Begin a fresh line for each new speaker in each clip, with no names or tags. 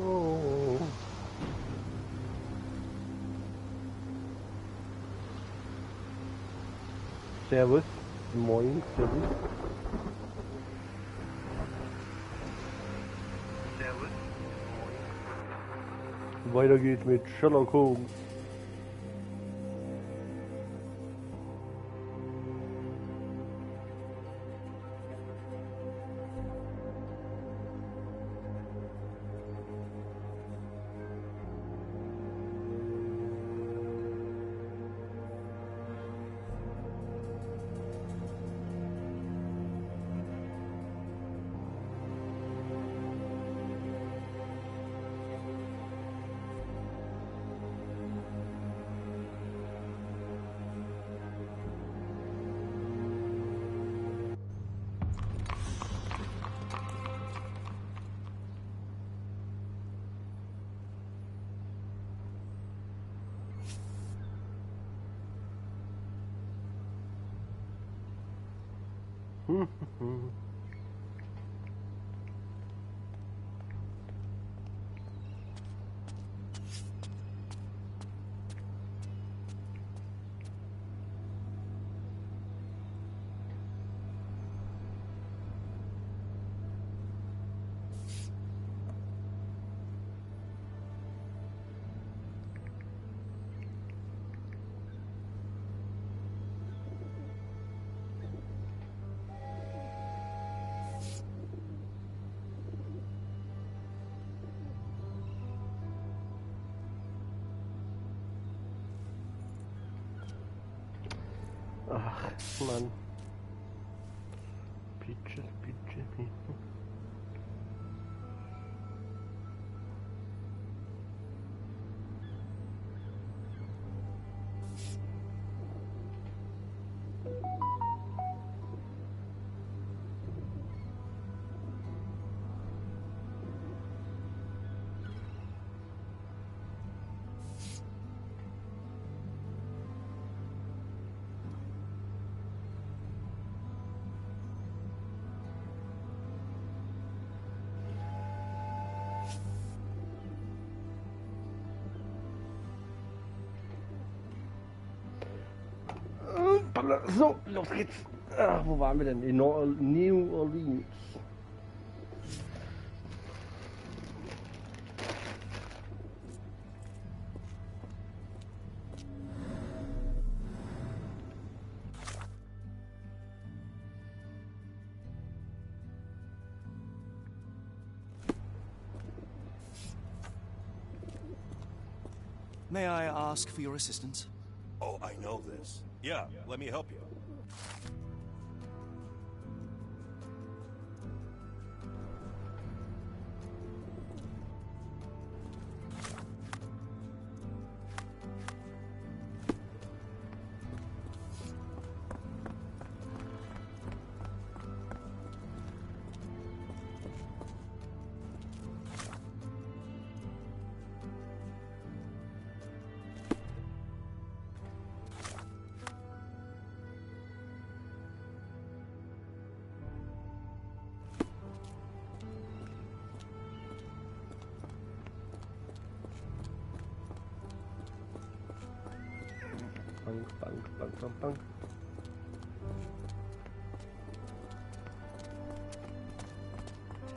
Oh. Servus. Moin, servus. Servus. Weiter geht's mit Sherlock Holmes. Ach, Mann. Peaches, Peaches, Peaches. So, los geht's. Ach, wo waren wir denn? In New Orleans.
May I ask for your assistance?
Oh, I know this. Yeah, let me help you.
Bang.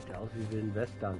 Sieht aus wie in Western.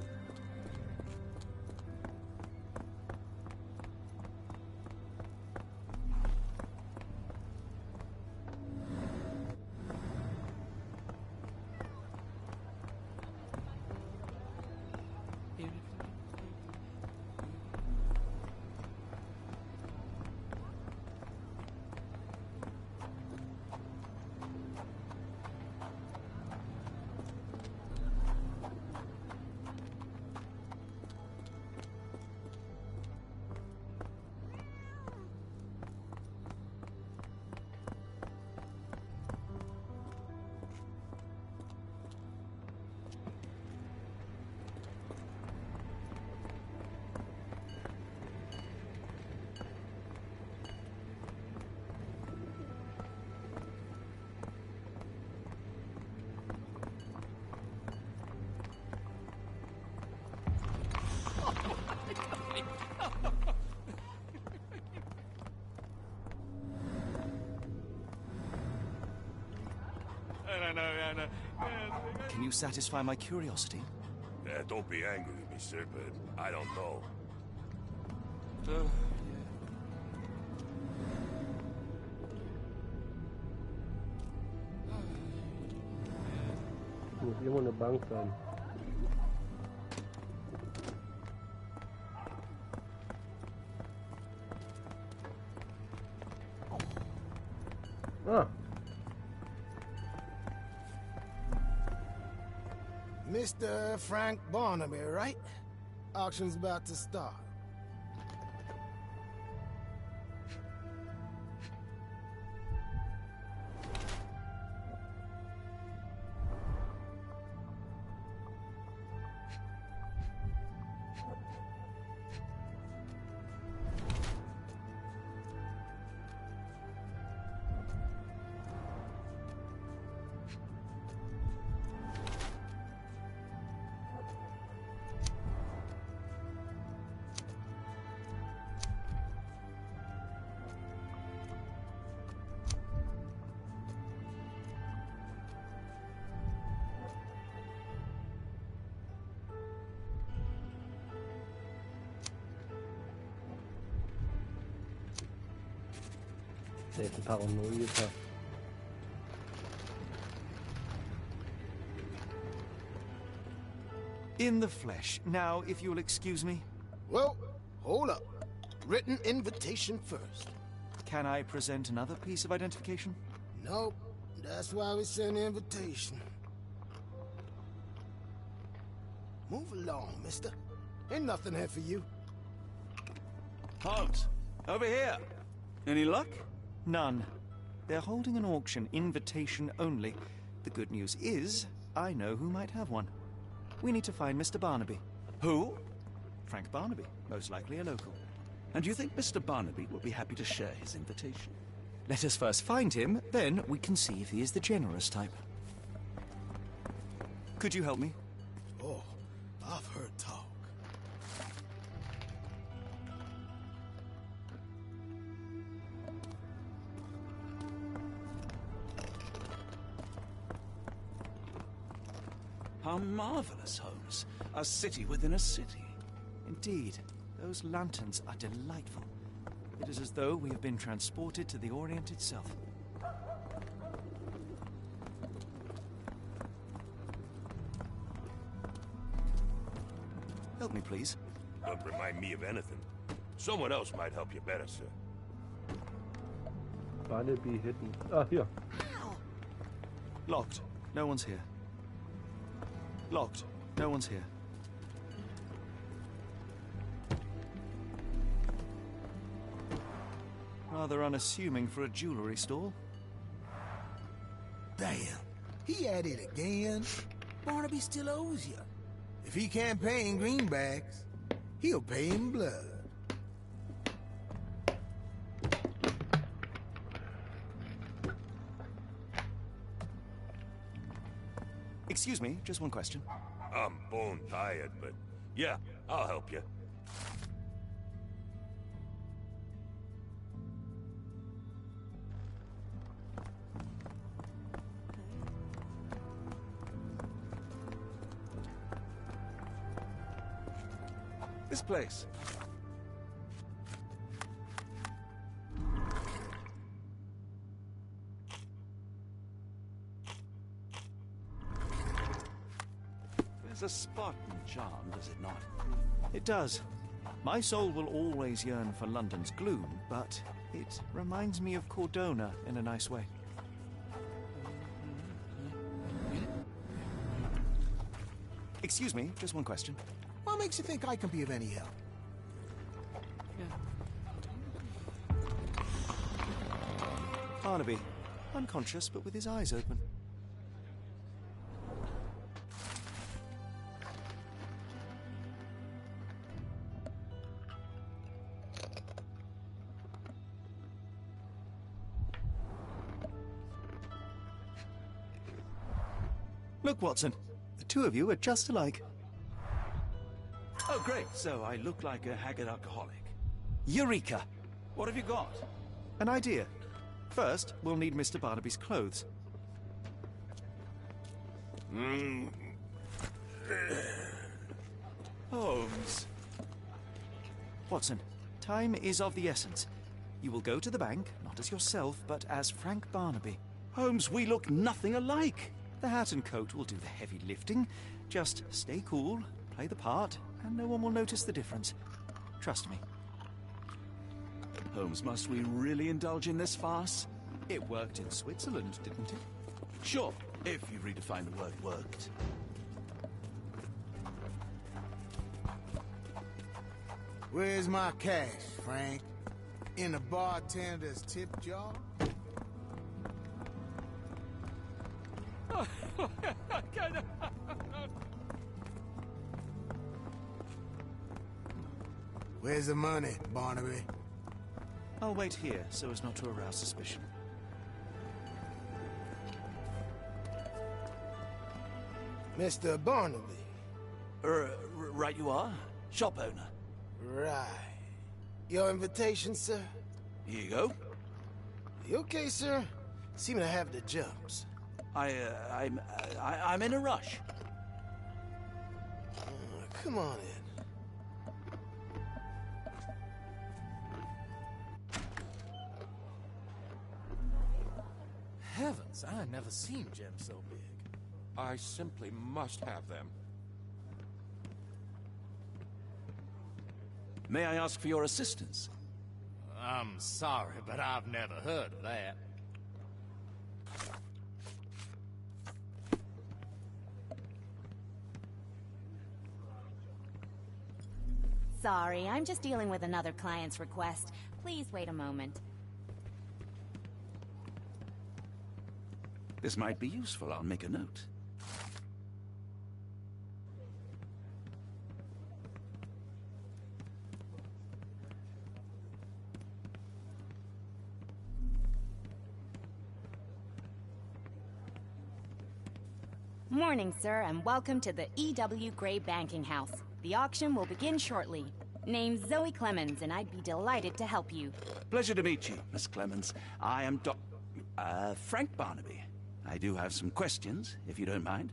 Can you satisfy my curiosity?
Don't be angry with me, sir, but I don't know.
Muss immer eine Bank sein. Ah.
Mr. Frank Barnaby, right? Auction's about to start.
Der ist ein Paranoiker.
In the flesh. Now, if you'll excuse me.
Well, hold up. Written invitation first.
Can I present another piece of identification?
Nope. That's why we send the invitation. Move along, mister. Ain't nothing here for you.
Holmes, over here. Any luck?
None. They're holding an auction, invitation only. The good news is, I know who might have one. We need to find Mr. Barnaby.
Who?
Frank Barnaby, most likely a local.
And do you think Mr. Barnaby will be happy to share his invitation?
Let us first find him, then we can see if he is the generous type. Could you help me?
Oh, I've heard talk.
How marvelous, Holmes. A city within a city.
Indeed, those lanterns are delightful. It is as though we have been transported to the Orient itself. Help me, please.
Don't remind me of anything. Someone else might help you better, sir.
Barnaby hidden. Ah, hier.
Locked. No one's here. Locked. No one's here. Rather unassuming for a jewelry store.
Damn. He at it again. Barnaby still owes you. If he can't pay in greenbacks, he'll pay in blood.
Excuse me, just one question.
I'm bone tired, but yeah, I'll help you.
This place. There's a Spartan charm, does it not?
It does. My soul will always yearn for London's gloom, but it reminds me of Cordona in a nice way. Excuse me, just one question.
What makes you think I can be of any help?
Barnaby, unconscious but with his eyes open. Look, Watson, the two of you are just alike.
Oh, great. So I look like a haggard alcoholic.
Eureka!
What have you got?
An idea. First, we'll need Mr. Barnaby's clothes.
Holmes.
Watson, time is of the essence. You will go to the bank, not as yourself, but as Frank Barnaby.
Holmes, we look nothing alike.
The hat and coat will do the heavy lifting. Just stay cool, play the part, and no one will notice the difference. Trust me.
Holmes, must we really indulge in this farce?
It worked in Switzerland, didn't it?
Sure, if you redefine the word worked.
Where's my cash, Frank? In the bartender's tip jar? Where's the money, Barnaby?
I'll wait here so as not to arouse suspicion.
Mr. Barnaby.
Right you are. Shop owner.
Right. Your invitation, sir?
Here you go.
You okay, sir? Seem to have the jumps.
I'm in a rush.
Come on in.
Heavens, I never seen gems so big.
I simply must have them.
May I ask for your assistance?
I'm sorry, but I've never heard of that.
Sorry, I'm just dealing with another client's request. Please wait a moment.
This might be useful. I'll make a note.
Morning, sir, and welcome to the E.W. Gray Banking House. The auction will begin shortly. Name's Zoe Clemens, and I'd be delighted to help you.
Pleasure to meet you, Miss Clemens. I am Frank Barnaby. I do have some questions, if you don't mind.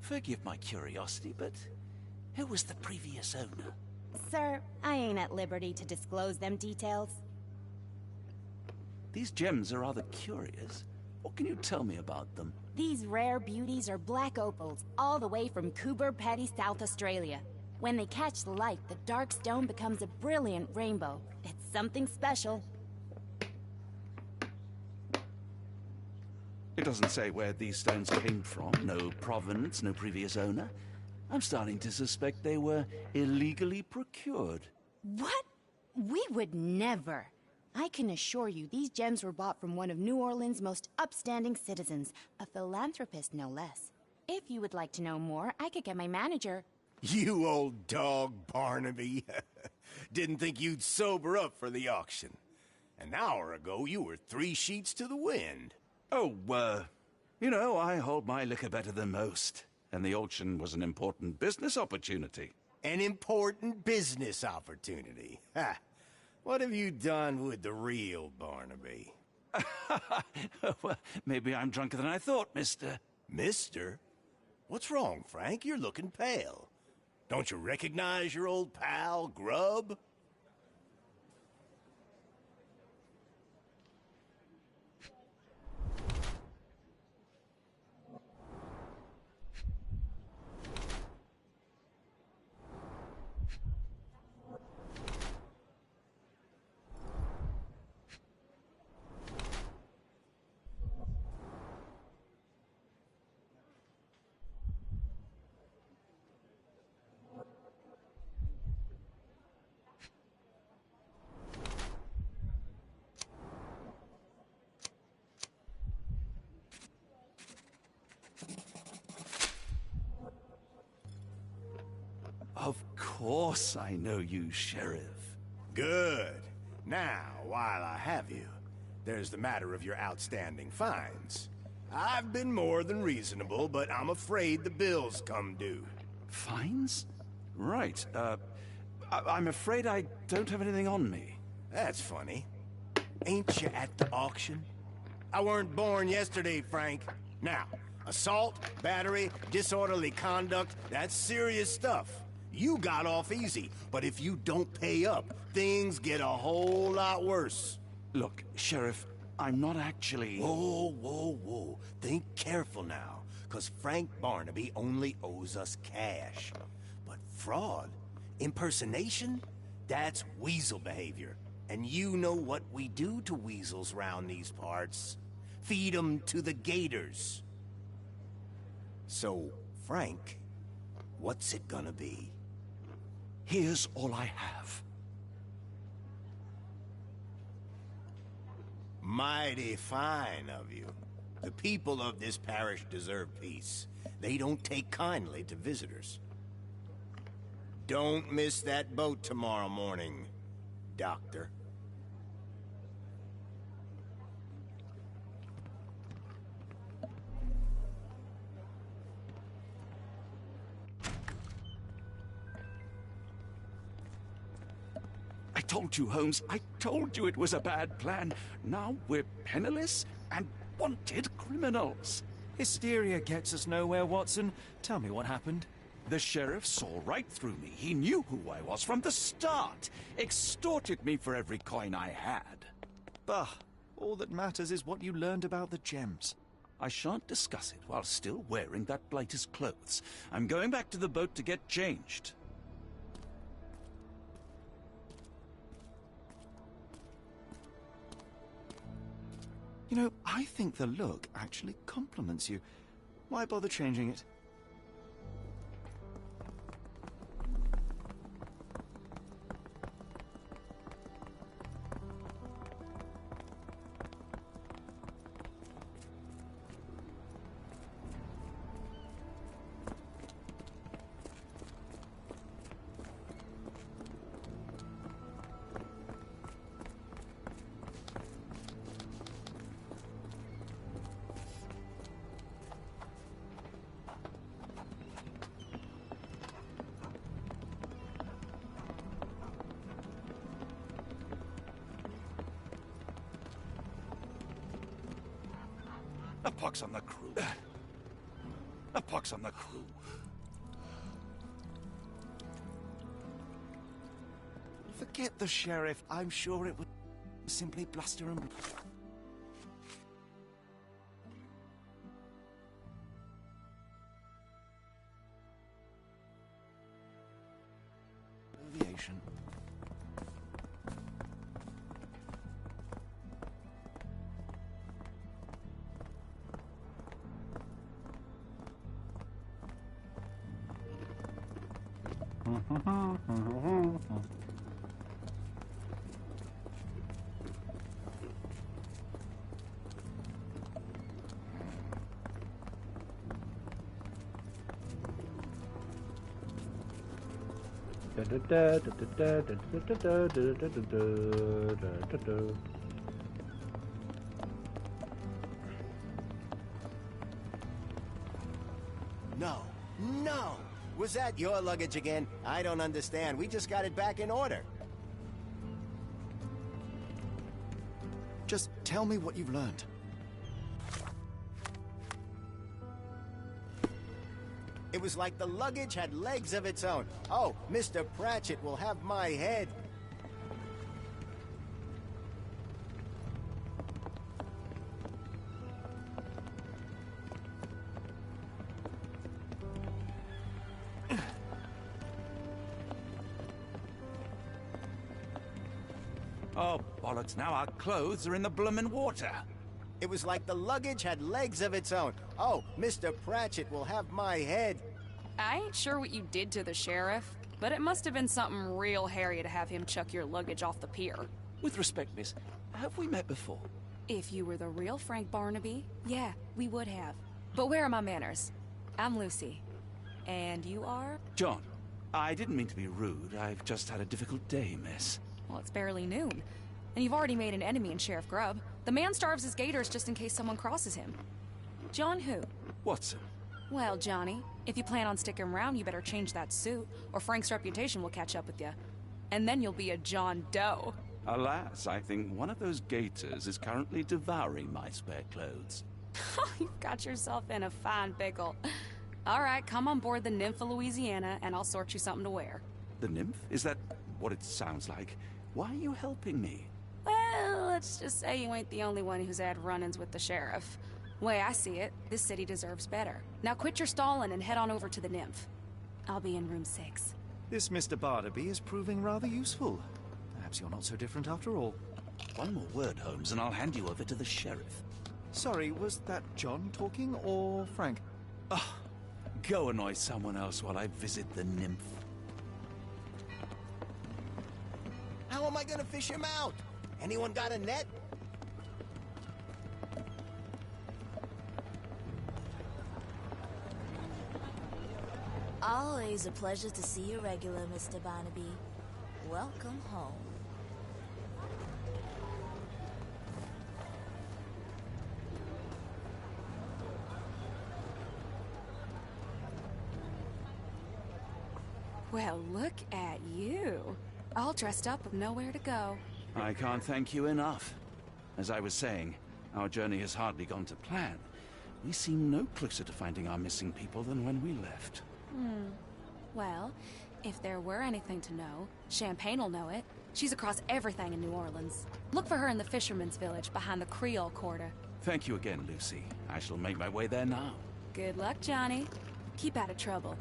Forgive my curiosity, but who was the previous owner?
Sir, I ain't at liberty to disclose them details.
These gems are rather curious. What can you tell me about them?
These rare beauties are black opals, all the way from Coober Pedy, South Australia. When they catch the light, the dark stone becomes a brilliant rainbow. It's something special.
It doesn't say where these stones came from. No provenance, no previous owner. I'm starting to suspect they were illegally procured.
What? We would never. I can assure you these gems were bought from one of New Orleans' most upstanding citizens, a philanthropist no less. If you would like to know more, I could get my manager.
You old dog, Barnaby. Didn't think you'd sober up for the auction. An hour ago, you were 3 sheets to the wind.
Oh, you know, I hold my liquor better than most. And the auction was an important business opportunity.
An important business opportunity. Ha! What have you done with the real Barnaby?
Well, maybe I'm drunker than I thought, mister.
Mister? What's wrong, Frank? You're looking pale. Don't you recognize your old pal, Grub?
Of course I know you, Sheriff.
Good. Now, while I have you, there's the matter of your outstanding fines. I've been more than reasonable, but I'm afraid the bills come due.
Fines? Right, I'm afraid I don't have anything on me.
That's funny. Ain't you at the auction? I weren't born yesterday, Frank. Now, assault, battery, disorderly conduct, that's serious stuff. You got off easy, but if you don't pay up, things get a whole lot worse.
Look, Sheriff, I'm not actually...
Whoa, whoa, whoa. Think careful now, because Frank Barnaby only owes us cash. But fraud, impersonation, that's weasel behavior. And you know what we do to weasels round these parts. Feed 'em to the gators. So, Frank, what's it gonna be?
Here's all I have.
Mighty fine of you. The people of this parish deserve peace. They don't take kindly to visitors. Don't miss that boat tomorrow morning, Doctor.
I told you, Holmes. I told you it was a bad plan. Now we're penniless and wanted criminals.
Hysteria gets us nowhere, Watson. Tell me what happened.
The sheriff saw right through me. He knew who I was from the start. Extorted me for every coin I had.
Bah, all that matters is what you learned about the gems.
I shan't discuss it while still wearing that blighter's clothes. I'm going back to the boat to get changed.
You know, I think the look actually compliments you. Why bother changing it?
A pox on the crew. A pox on the crew.
Forget the sheriff. I'm sure it would simply bluster and... Aviation.
No, no! Was that your luggage again? I don't understand. We just got it back in order.
Just tell me what you've learned.
It was like the luggage had legs of its own. Oh, Mr. Pratchett will have my head.
Oh, bollocks, now our clothes are in the bloomin' water.
It was like the luggage had legs of its own. Oh, Mr. Pratchett will have my head.
I ain't sure what you did to the sheriff, but it must have been something real hairy to have him chuck your luggage off the pier.
With respect, miss, have we met before?
If you were the real Frank Barnaby, yeah, we would have. But where are my manners? I'm Lucy. And you are?
John, I didn't mean to be rude. I've just had a difficult day, miss.
Well, it's barely noon. And you've already made an enemy in Sheriff Grubb. The man starves his gators just in case someone crosses him. John who?
Watson.
Well, Johnny, if you plan on sticking around, you better change that suit, or Frank's reputation will catch up with you. And then you'll be a John Doe.
Alas, I think one of those gators is currently devouring my spare clothes.
You've got yourself in a fine pickle. All right, come on board the Nymph of Louisiana, and I'll sort you something to wear.
The nymph? Is that what it sounds like? Why are you helping me?
Well, let's just say you ain't the only one who's had run-ins with the sheriff. Way I see it, this city deserves better. Now quit your stalling and head on over to the Nymph. I'll be in room 6.
This Mr. Barnaby is proving rather useful. Perhaps you're not so different after all.
One more word, Holmes, and I'll hand you over to the sheriff.
Sorry, was that John talking or Frank?
Ah, go annoy someone else while I visit the nymph.
How am I gonna fish him out? Anyone got a net?
Always a pleasure to see you regular, Mr. Barnaby. Welcome home.
Well, look at you. All dressed up with nowhere to go.
I can't thank you enough. As I was saying, our journey has hardly gone to plan. We seem no closer to finding our missing people than when we left.
Well, if there were anything to know, Champagne'll know it. She's across everything in New Orleans. Look for her in the fisherman's village behind the Creole Quarter.
Thank you again, Lucy. I shall make my way there now.
Good luck, Johnny. Keep out of trouble.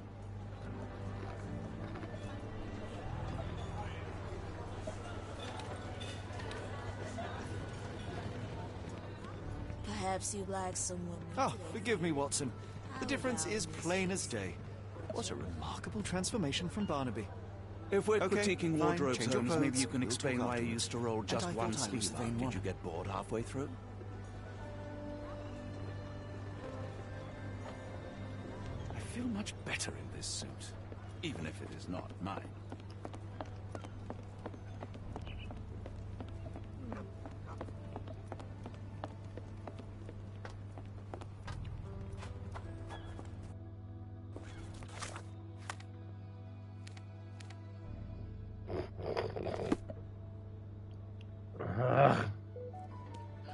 Perhaps you'd like someone.
Oh, forgive me, Watson. The difference is plain as day. What a remarkable transformation from Barnaby.
If we're
Okay,
critiquing
fine,
wardrobe
change your
terms, maybe
clothes.
you can
We'll
explain
talk
why you
afterwards.
used to roll
And
just
I
one
thought I
sleeve
was the
up.
vain
Did
one.
you get bored halfway through? I feel much better in this suit, even if it is not mine.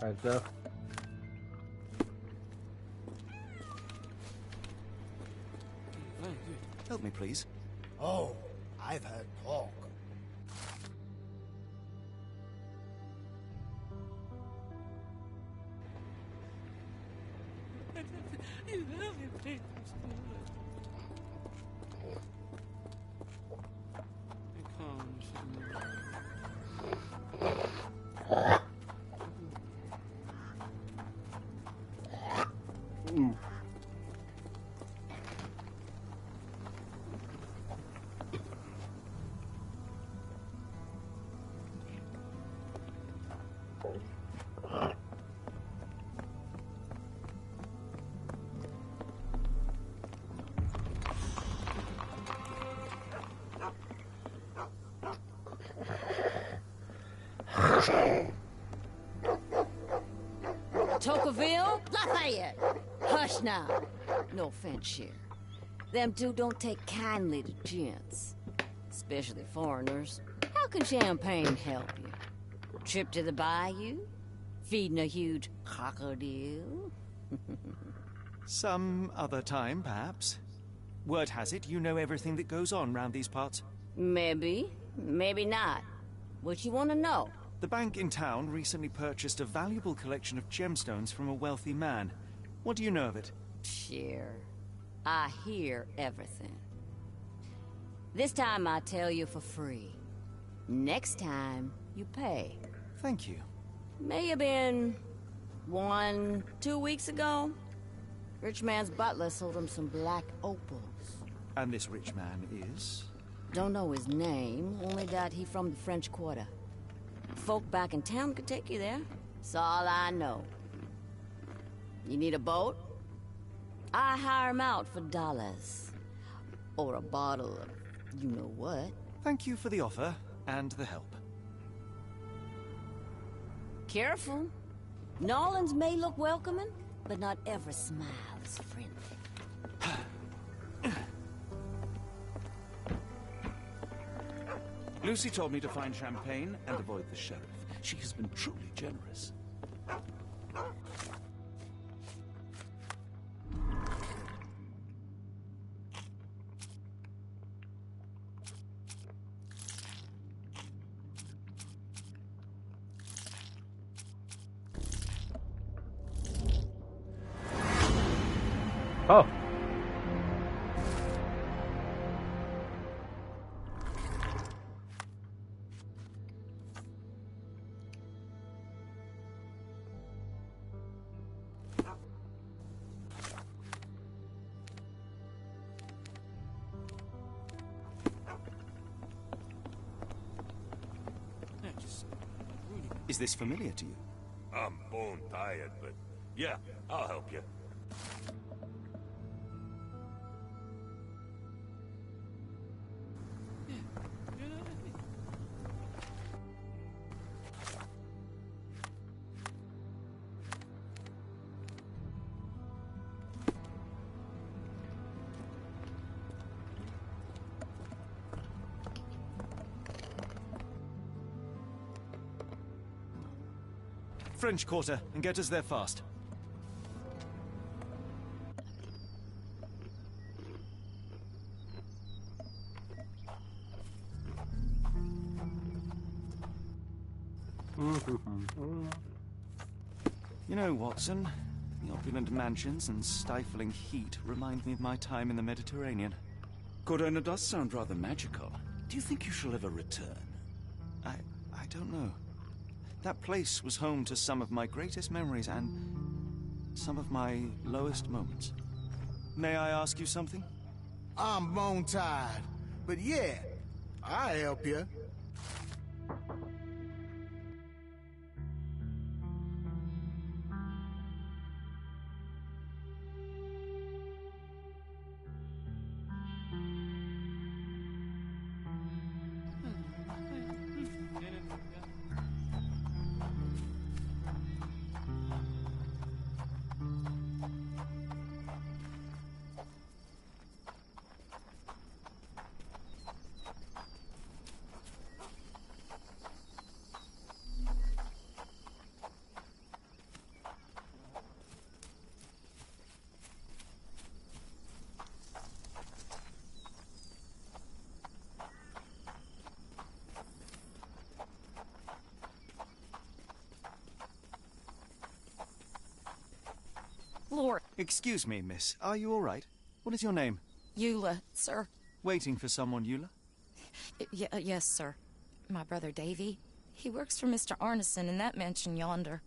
Scheiße.
Help me, please.
Oh, I've heard talk.
Tocqueville? Lafayette! Hush now. No offense here. Them two don't take kindly to gents. Especially foreigners. How can champagne help you? Trip to the bayou? Feeding a huge crocodile?
Some other time, perhaps. Word has it, you know everything that goes on round these parts.
Maybe. Maybe not. What you want to know?
The bank in town recently purchased a valuable collection of gemstones from a wealthy man. What do you know of it?
Sure. I hear everything. This time I tell you for free. Next time, you pay.
Thank you.
May have been 2 weeks ago. Rich man's butler sold him some black opals.
And this rich man is?
Don't know his name, only that he from the French Quarter. Folk back in town could take you there. That's all I know. You need a boat? I hire 'em out for dollars. Or a bottle of you-know-what.
Thank you for the offer and the help.
Careful. Nolans may look welcoming, but not every smile is friendly.
Lucy told me to find champagne and avoid the sheriff. She has been truly generous.
Oh.
Is this familiar to you?
I'm bone tired, but yeah, I'll help you.
French Quarter, and get us there fast. You know, Watson, the opulent mansions and stifling heat remind me of my time in the Mediterranean.
Corona does sound rather magical. Do you think you shall ever return?
I don't know. That place was home to some of my greatest memories and some of my lowest moments. May I ask you something?
I'm bone tired, but yeah, I'll help you.
Lord.
Excuse me, miss. Are you all right? What is your name?
Eula, sir.
Waiting for someone, Eula?
Yes, sir. My brother Davy. He works for Mr. Arneson in that mansion yonder.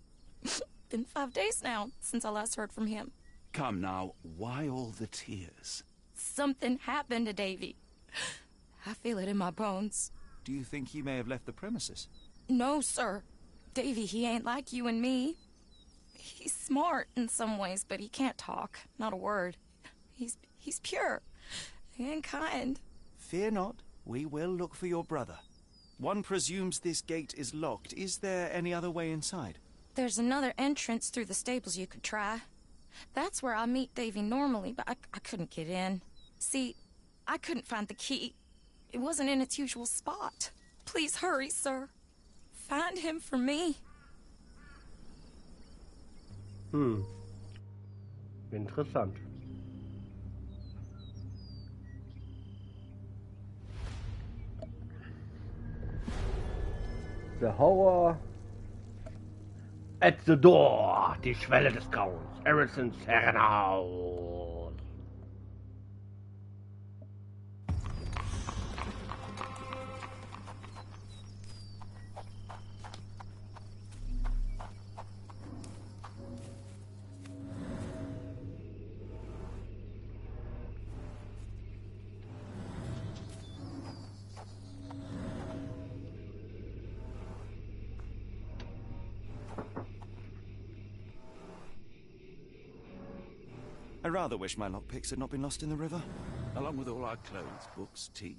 Been 5 days now since I last heard from him.
Come now, why all the tears?
Something happened to Davy. I feel it in my bones.
Do you think he may have left the premises?
No, sir. Davy, he ain't like you and me. He's smart in some ways, but he can't talk. Not a word. He's pure and kind.
Fear not. We will look for your brother. One presumes this gate is locked. Is there any other way inside?
There's another entrance through the stables you could try. That's where I meet Davy normally, but I couldn't get in. See, I couldn't find the key. It wasn't in its usual spot. Please hurry, sir. Find him for me.
Interessant. The Horror at the Door. Die Schwelle des Grauens. Harrisons Herrenhaus.
I rather wish my lockpicks had not been lost in the river.
Along with all our clothes, books, tea.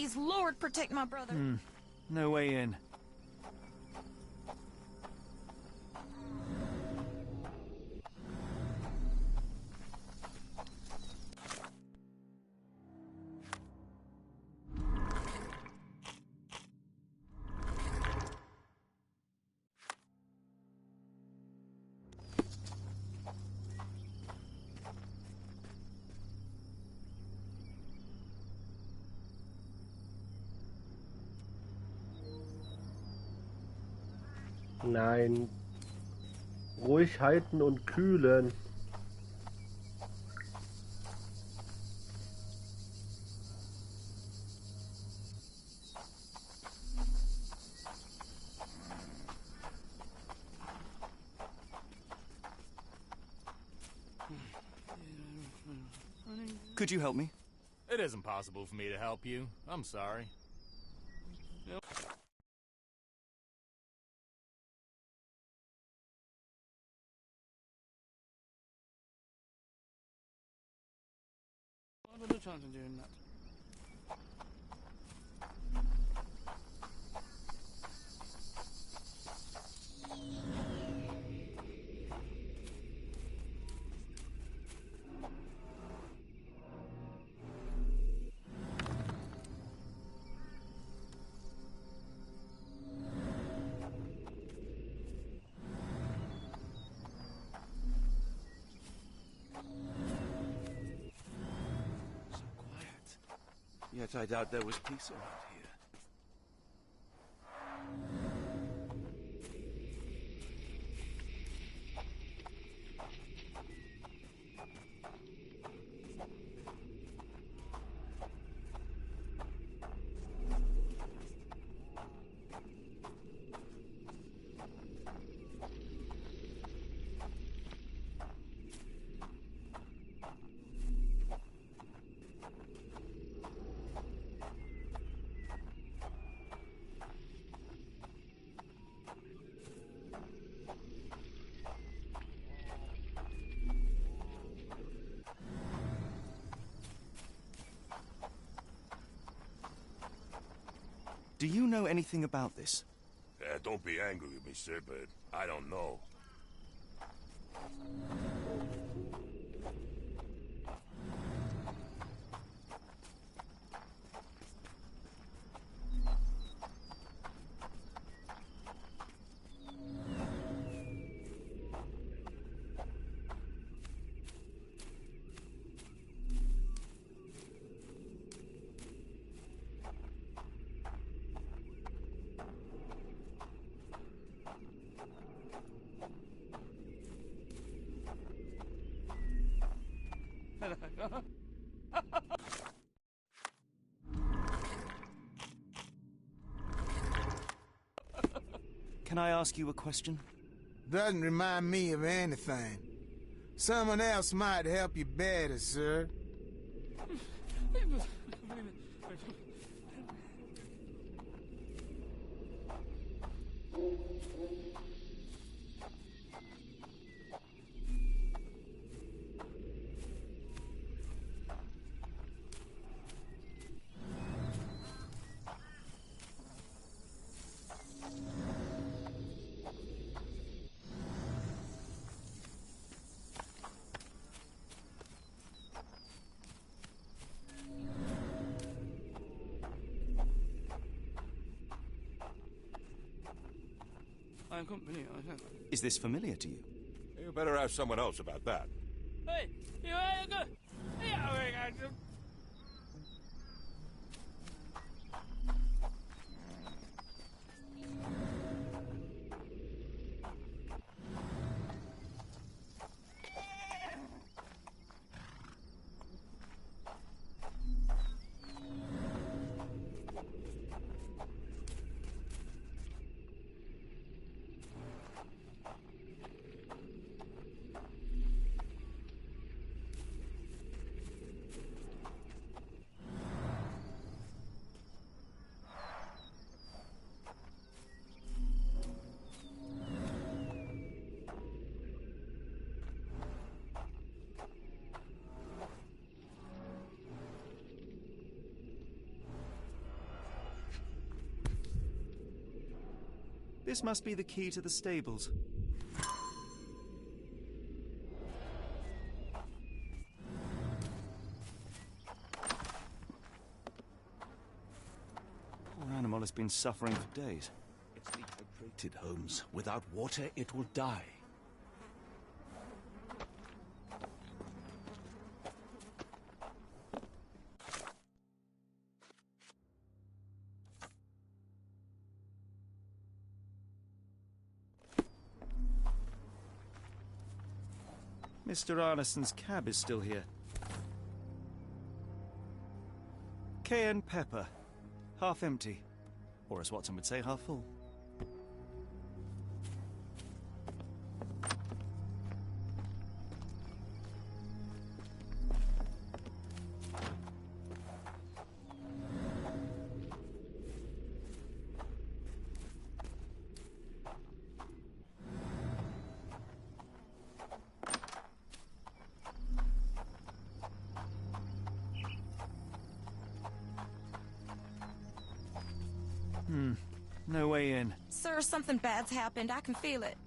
Please, Lord, protect my brother.
No way in.
Nein. Ruhig halten und kühlen.
Could you help me?
It isn't possible for me to help you. I'm sorry.
Yet I doubt there was peace around here.
Do you know anything about this?
Don't be angry with me, sir, but I don't know.
Can I ask you a question?
Doesn't remind me of anything. Someone else might help you better, sir.
Is this familiar to you?
You better ask someone else about that.
This must be the key to the stables. Poor animal has been suffering for days.
It's dehydrated, Holmes. Without water, it will die.
Mr. Arneson's cab is still here. Cayenne pepper. Half empty. Or as Watson would say, half full. No way in.
Sir, something bad's happened. I can feel it.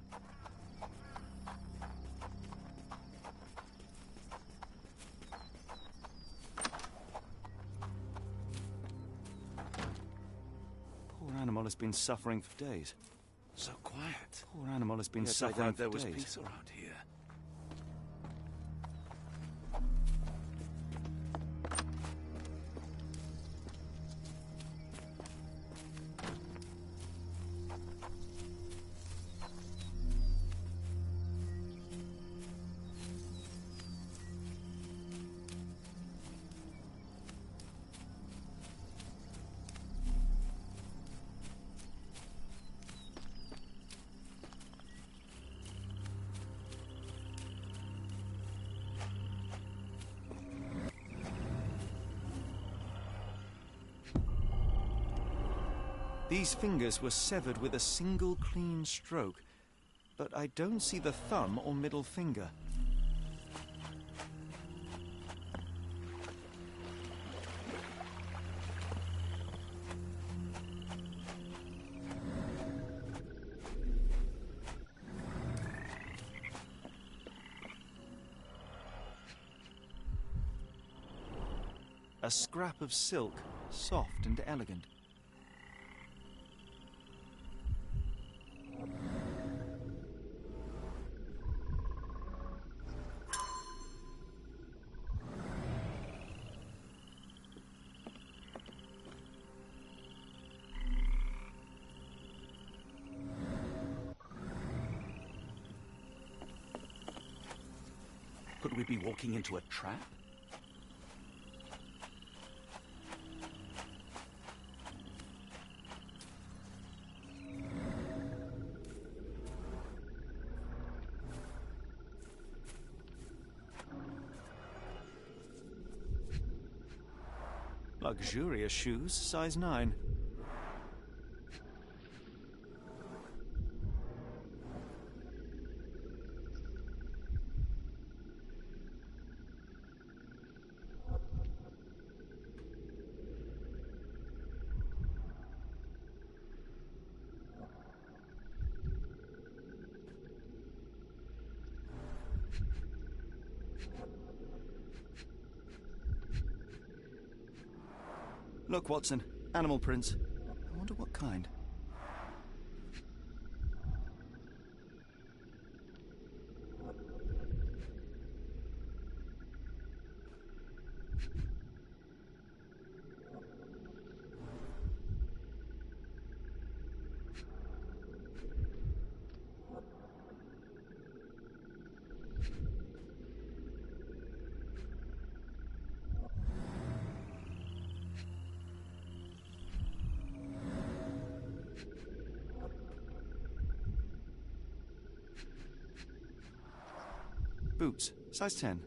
Poor animal has been suffering for days.
So quiet.
Poor animal has been
Yes,
suffering
I doubt
for
there was
days.
peace around here.
These fingers were severed with a single clean stroke, but I don't see the thumb or middle finger. A scrap of silk, soft and elegant.
Could we be walking into a trap?
Luxurious shoes, size 9. Look, Watson. Animal prints. I wonder what kind. Boots, size 10.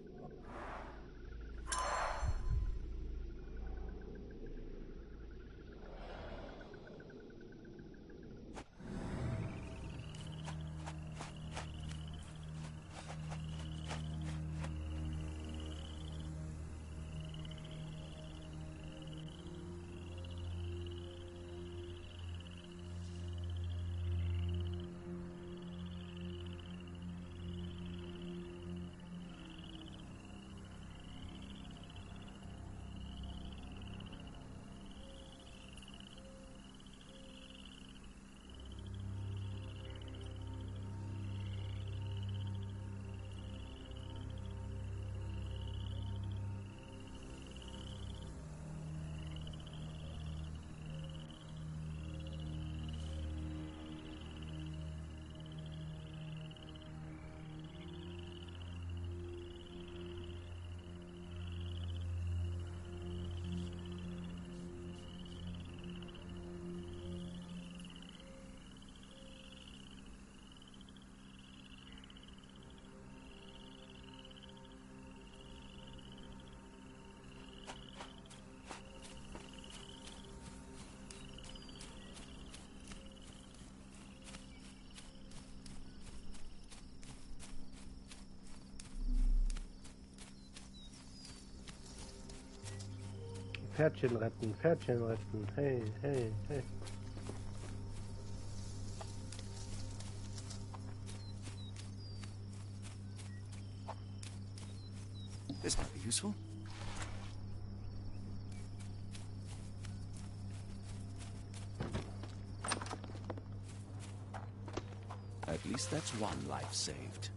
Pferdchen retten, Pferdchen retten. Hey, hey, hey.
This might be useful.
At least that's one life saved.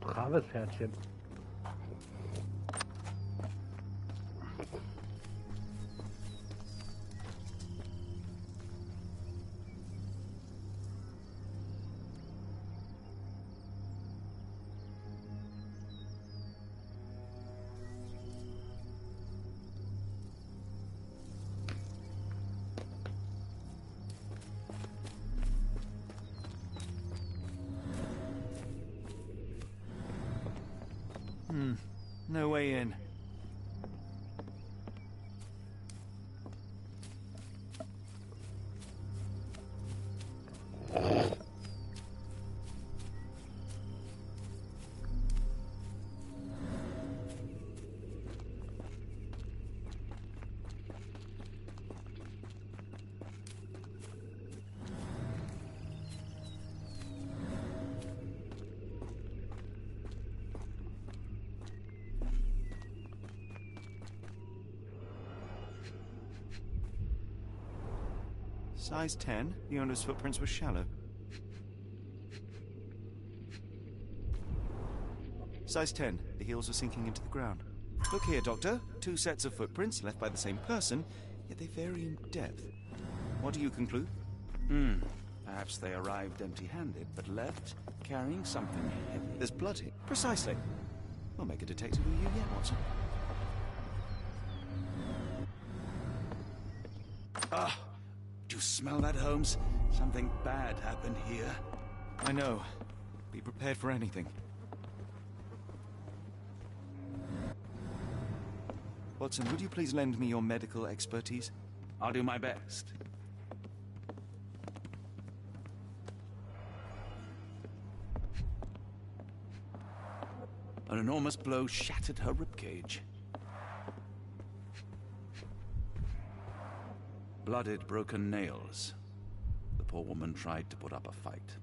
Braves Pferdchen.
No way in. Size 10, the owner's footprints were shallow. Size 10, the heels were sinking into the ground. Look here, Doctor. 2 sets of footprints left by the same person, yet they vary in depth. What do you conclude?
Perhaps they arrived empty-handed, but left carrying something heavy.
There's blood here. Precisely. We'll make a detective of you yet, Watson.
Ah! Do you smell that, Holmes? Something bad happened here.
I know. Be prepared for anything. Watson, would you please lend me your medical expertise?
I'll do my best. An enormous blow shattered her ribcage. Blooded, broken nails. The poor woman tried to put up a fight.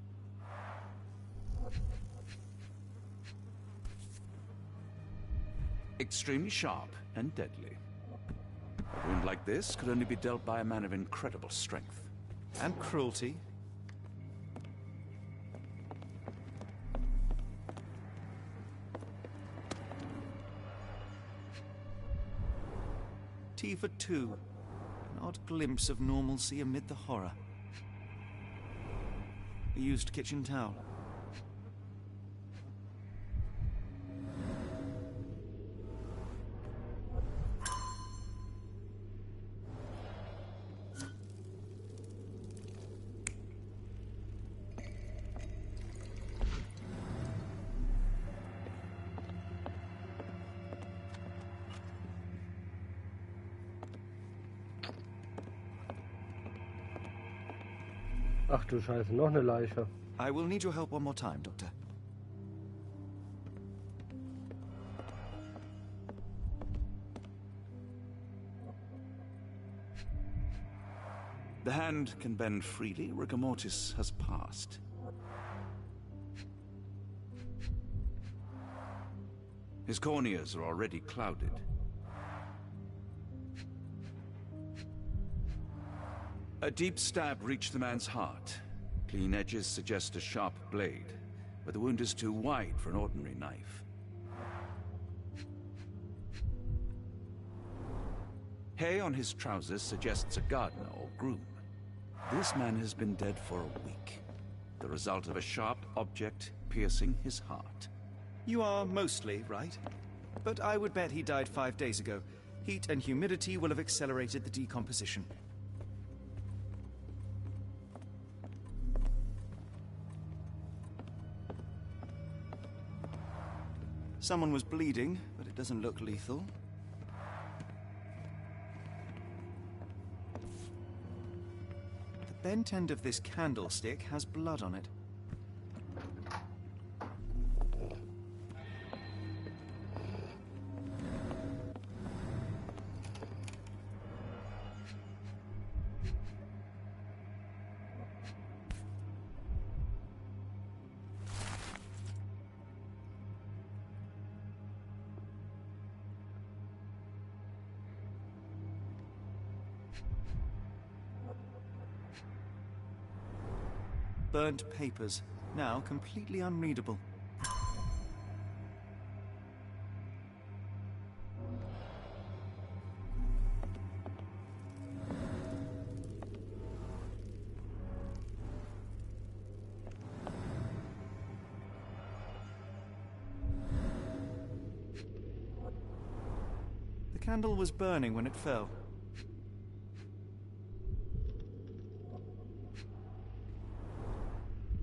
Extremely sharp and deadly. A wound like this could only be dealt by a man of incredible strength.
And cruelty. Tea for 2. An odd glimpse of normalcy amid the horror. A used kitchen towel.
Ach du Scheiße, noch eine Leiche.
I will need your help one more time, Doctor.
The hand can bend freely. Rigor mortis has passed. His corneas are already clouded. A deep stab reached the man's heart. Clean edges suggest a sharp blade, but the wound is too wide for an ordinary knife. Hay on his trousers suggests a gardener or groom. This man has been dead for a week, the result of a sharp object piercing his heart.
You are mostly right, but I would bet he died 5 days ago. Heat and humidity will have accelerated the decomposition. Someone was bleeding, but it doesn't look lethal. The bent end of this candlestick has blood on it. Burnt papers, now completely unreadable. The candle was burning when it fell.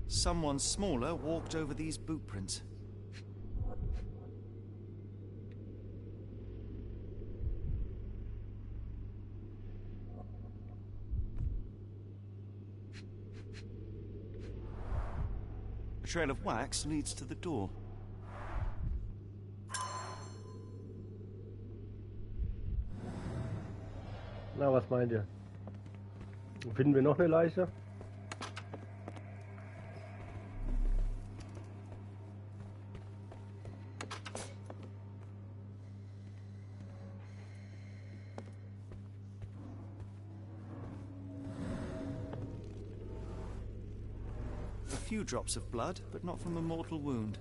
Someone smaller walked over these boot prints. A trail of wax leads to the door.
Na, was meint ihr? Finden wir noch eine Leiche?
A few drops of blood, but not from a mortal wound.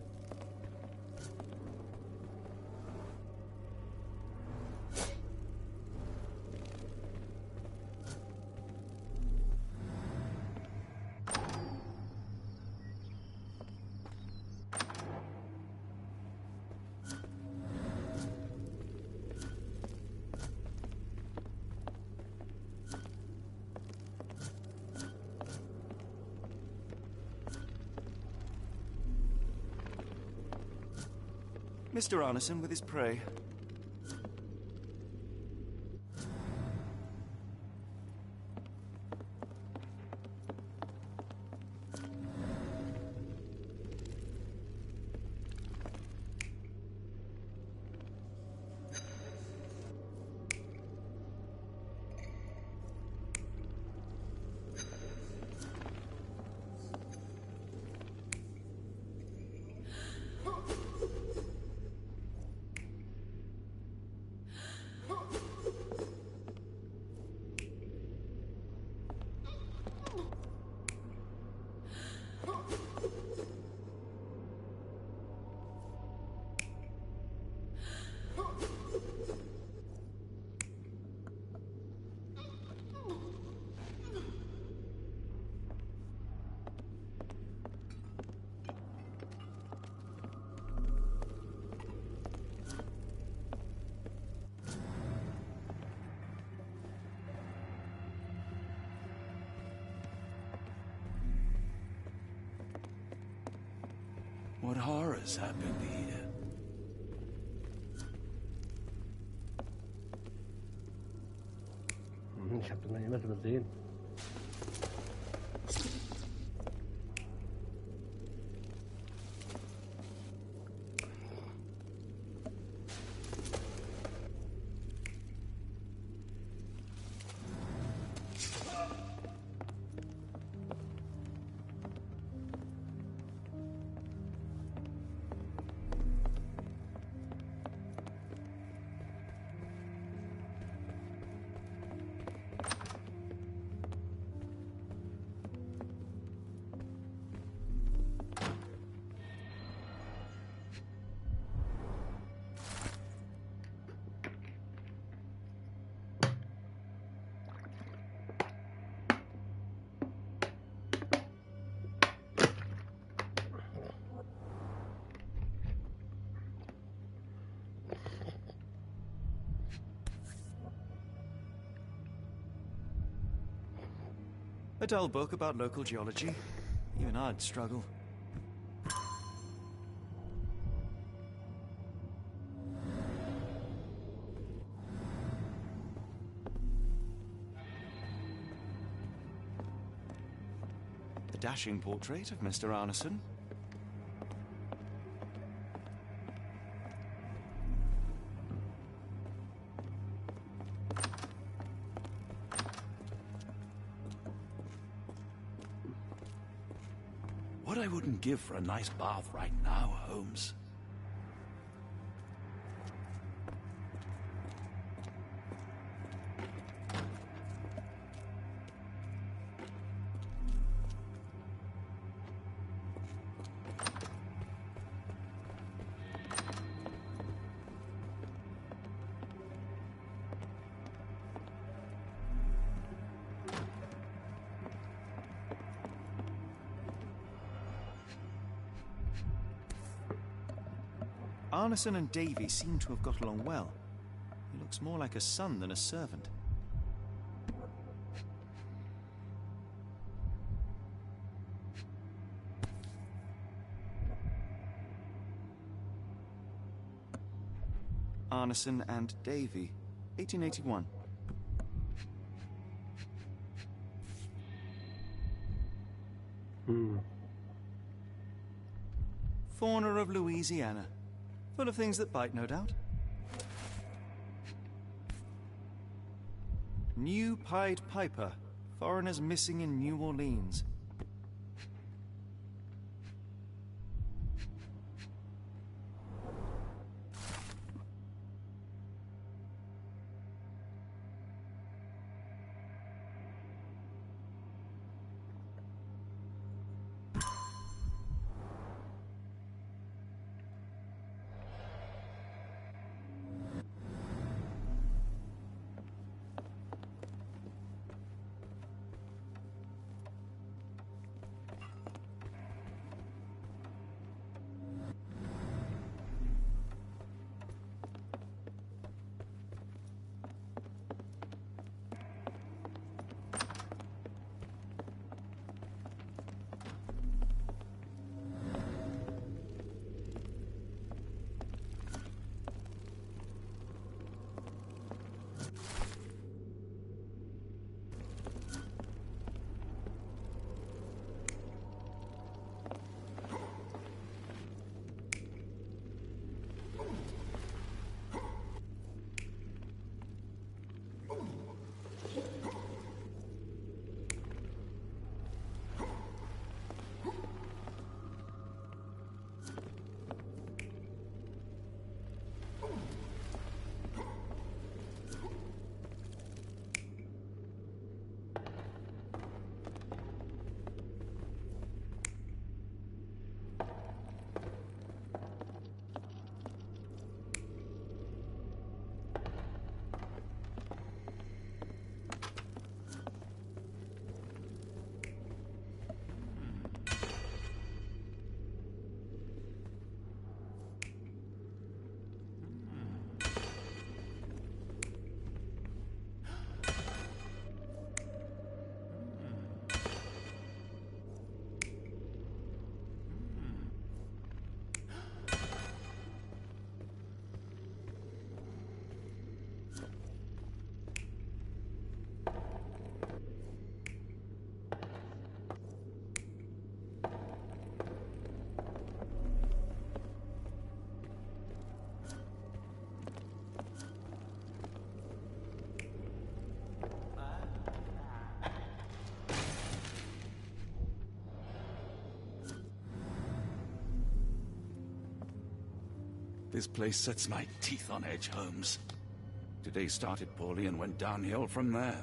Mr. Arneson with his prey.
What horrors happened here?
Ich habe noch jemand übersehen.
A dull book about local geology. Even I'd struggle. A dashing portrait of Mr. Arneson.
What I wouldn't give for a nice bath right now, Holmes.
Arneson and Davy seem to have got along well. He looks more like a son than a servant. Arneson and Davy, 1881. Fauna of Louisiana. Full of things that bite, no doubt. New Pied Piper. Foreigners missing in New Orleans.
This place sets my teeth on edge, Holmes. Today started poorly and went downhill from there.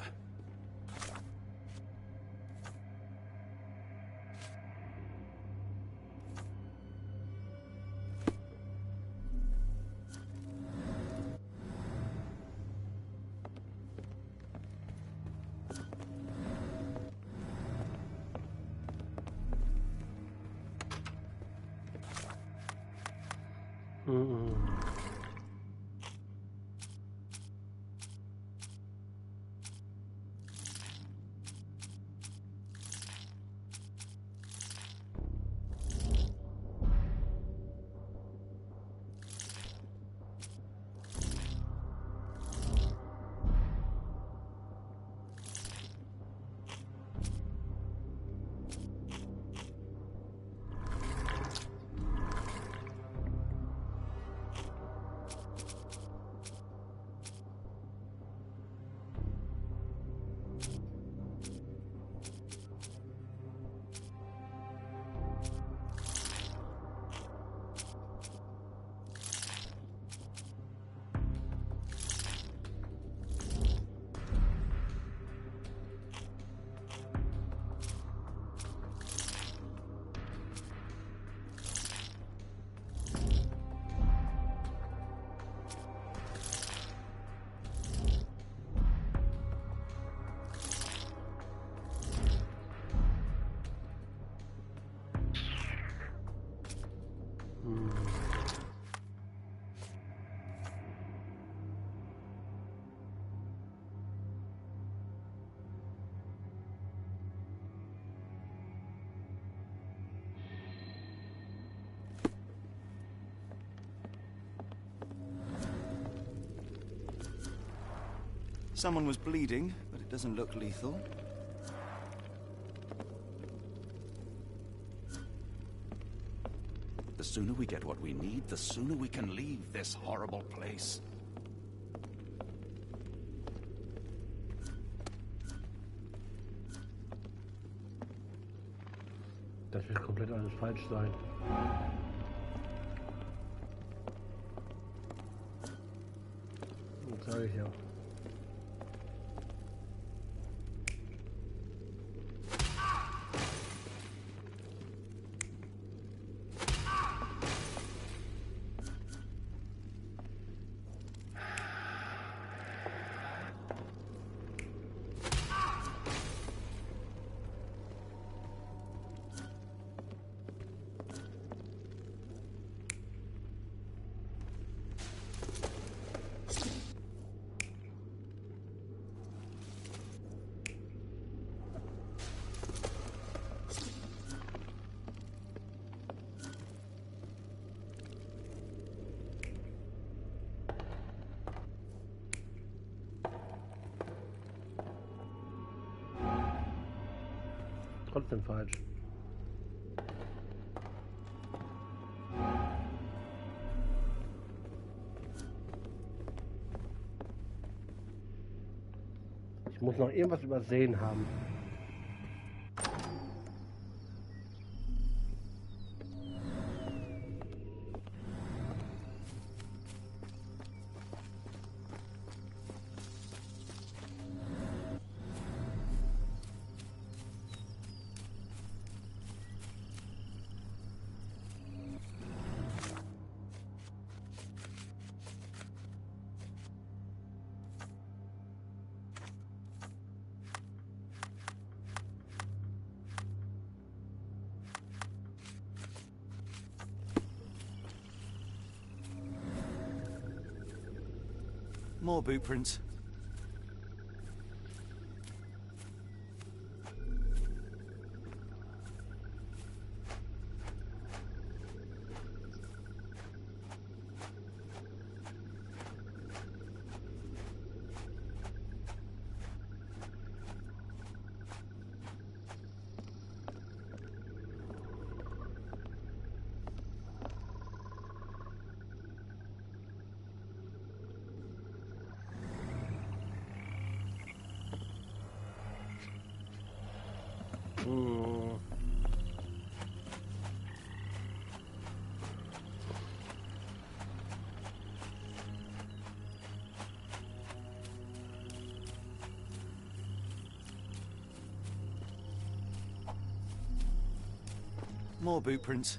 Someone was bleeding, but it doesn't look lethal.
The sooner we get what we need, the sooner we can leave this horrible place.
Das wird komplett alles falsch sein. Das sage ich ja. Trotzdem falsch. Ich muss noch irgendwas übersehen haben.
More boot prints. More boot prints.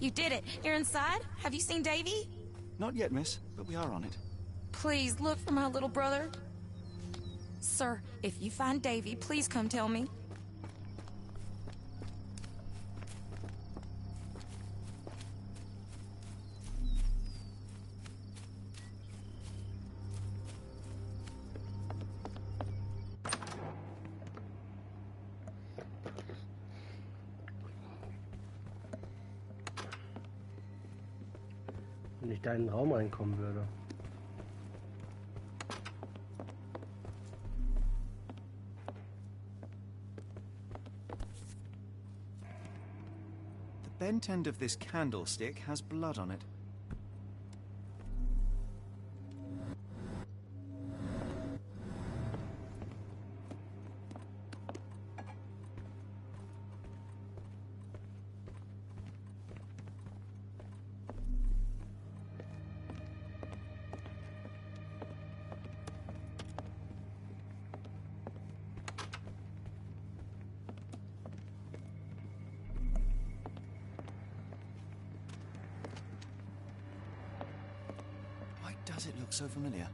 You did it. You're inside? Have you seen Davy?
Not yet, miss, but we are on it.
Please look for my little brother. Sir, if you find Davy, please come tell me.
Wenn ich da in den Raum reinkommen würde.
The bent end of this candlestick has blood on it. does it look so familiar?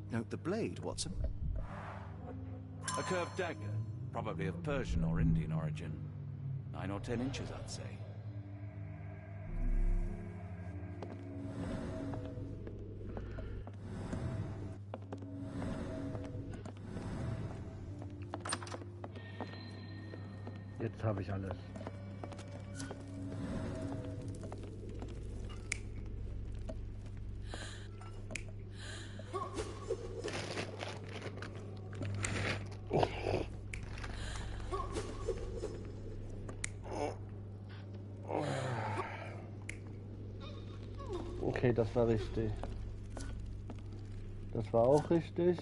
Note the blade, Watson.
A curved dagger, probably of Persian or Indian origin. 9 or 10 inches, I'd say.
Jetzt habe ich alles. Okay, das war richtig. Das war auch richtig.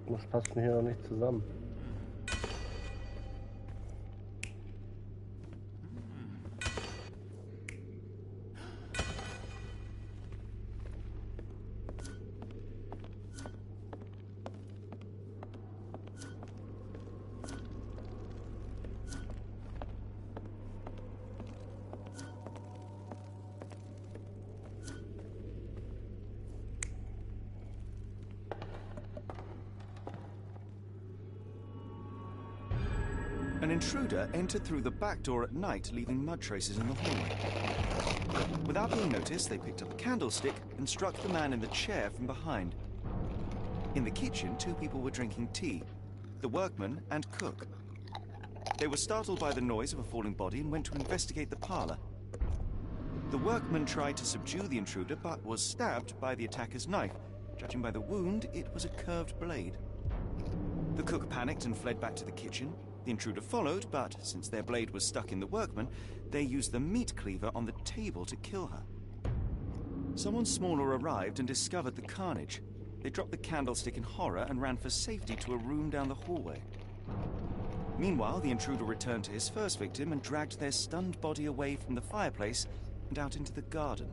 Das passt mir hier noch nicht zusammen.
An intruder entered through the back door at night, leaving mud traces in the hallway. Without being noticed, they picked up a candlestick and struck the man in the chair from behind. In the kitchen, 2 people were drinking tea, the workman and cook. They were startled by the noise of a falling body and went to investigate the parlor. The workman tried to subdue the intruder, but was stabbed by the attacker's knife. Judging by the wound, it was a curved blade. The cook panicked and fled back to the kitchen. The intruder followed, but since their blade was stuck in the workman, they used the meat cleaver on the table to kill her. Someone smaller arrived and discovered the carnage. They dropped the candlestick in horror and ran for safety to a room down the hallway. Meanwhile, the intruder returned to his first victim and dragged their stunned body away from the fireplace and out into the garden.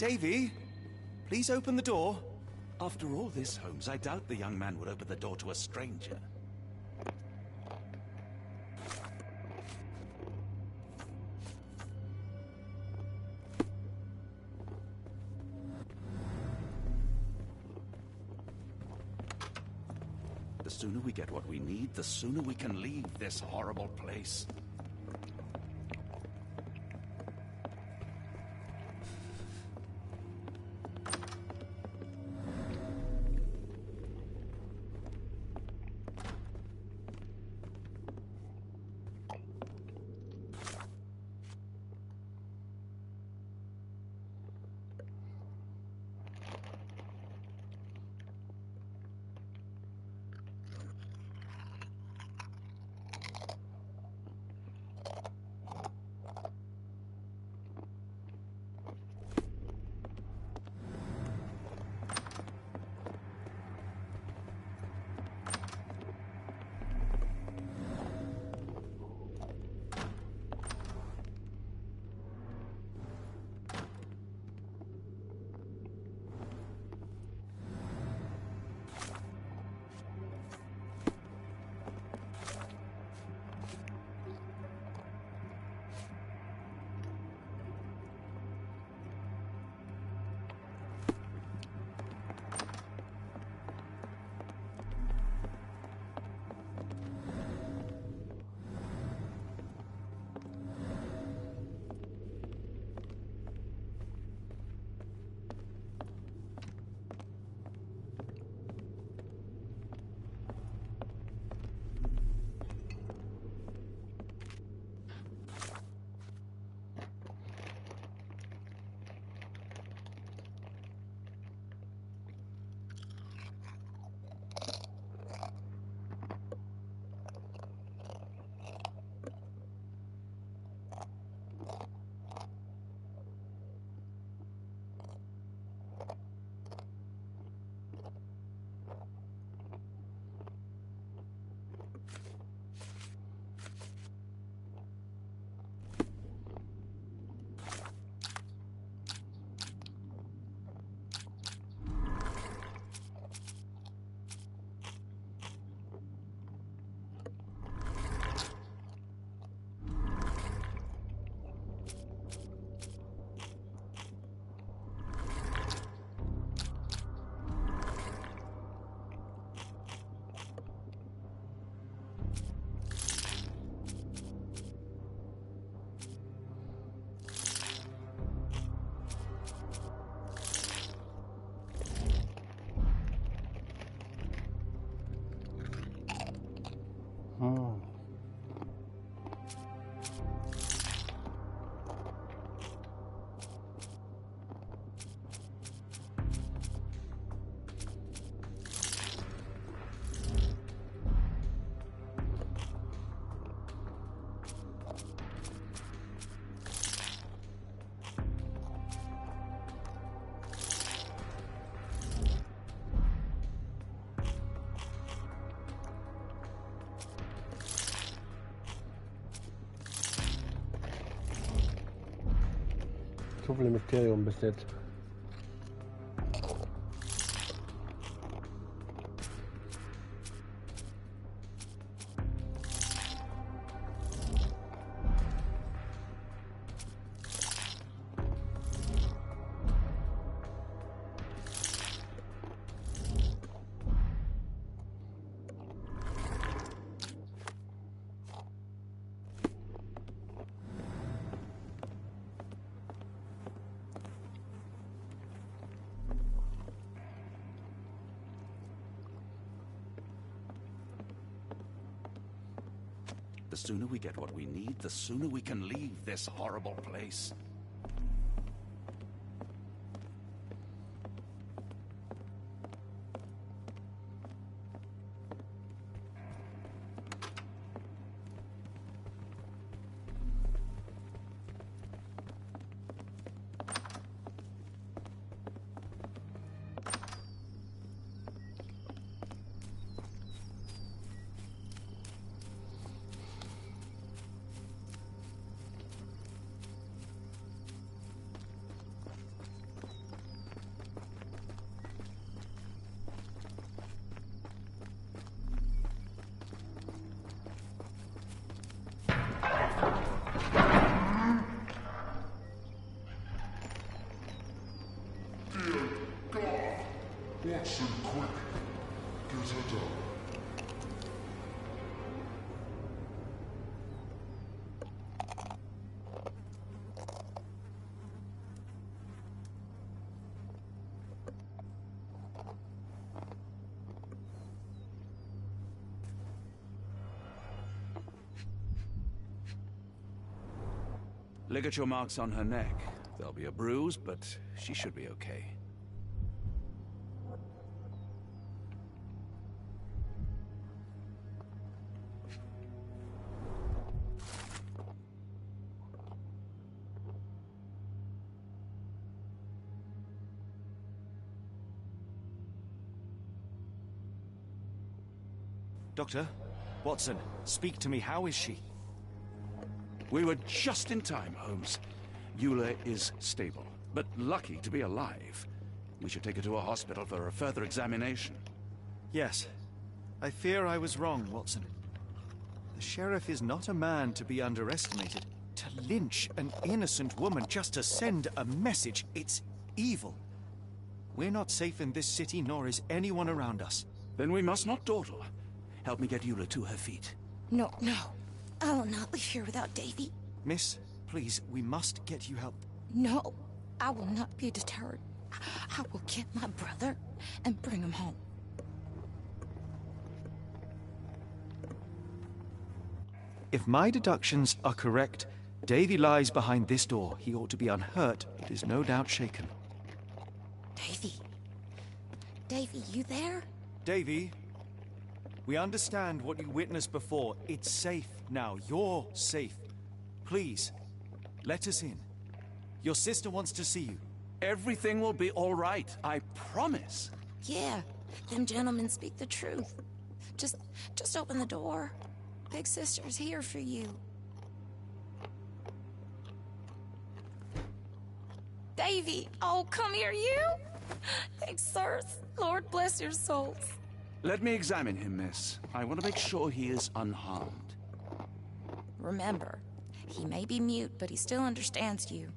Davy, please open the door.
After all this, Holmes, I doubt the young man would open the door to a stranger. The sooner we get what we need, the sooner we can leave this horrible place.
So viel Mysterium bis jetzt.
The sooner we get what we need, the sooner we can leave this horrible place.
Watson, quick! Get her down.
Ligature marks on her neck. There'll be a bruise, but she should be okay.
Doctor, Watson, speak to me. How is she?
We were just in time, Holmes. Eula is stable, but lucky to be alive. We should take her to a hospital for a further examination.
Yes. I fear I was wrong, Watson. The sheriff is not a man to be underestimated. To lynch an innocent woman just to send a message, it's evil. We're not safe in this city, nor is anyone around us.
Then we must not dawdle. Help me get Eula to her feet.
No, no. I will not leave here without Davy.
Miss, please, we must get you help.
No, I will not be deterred. I will get my brother and bring him home.
If my deductions are correct, Davy lies behind this door. He ought to be unhurt, but is no doubt shaken.
Davy? Davy, you there?
Davy, we understand what you witnessed before. It's safe now. You're safe. Please, let us in. Your sister wants to see you.
Everything will be all right, I promise.
Yeah, them gentlemen speak the truth. Just open the door. Big sister's here for you. Davy! Oh, come here, you! Thanks, sirs. Lord bless your souls.
Let me examine him, miss. I want to make sure he is unharmed.
Remember, he may be mute, but he still understands you.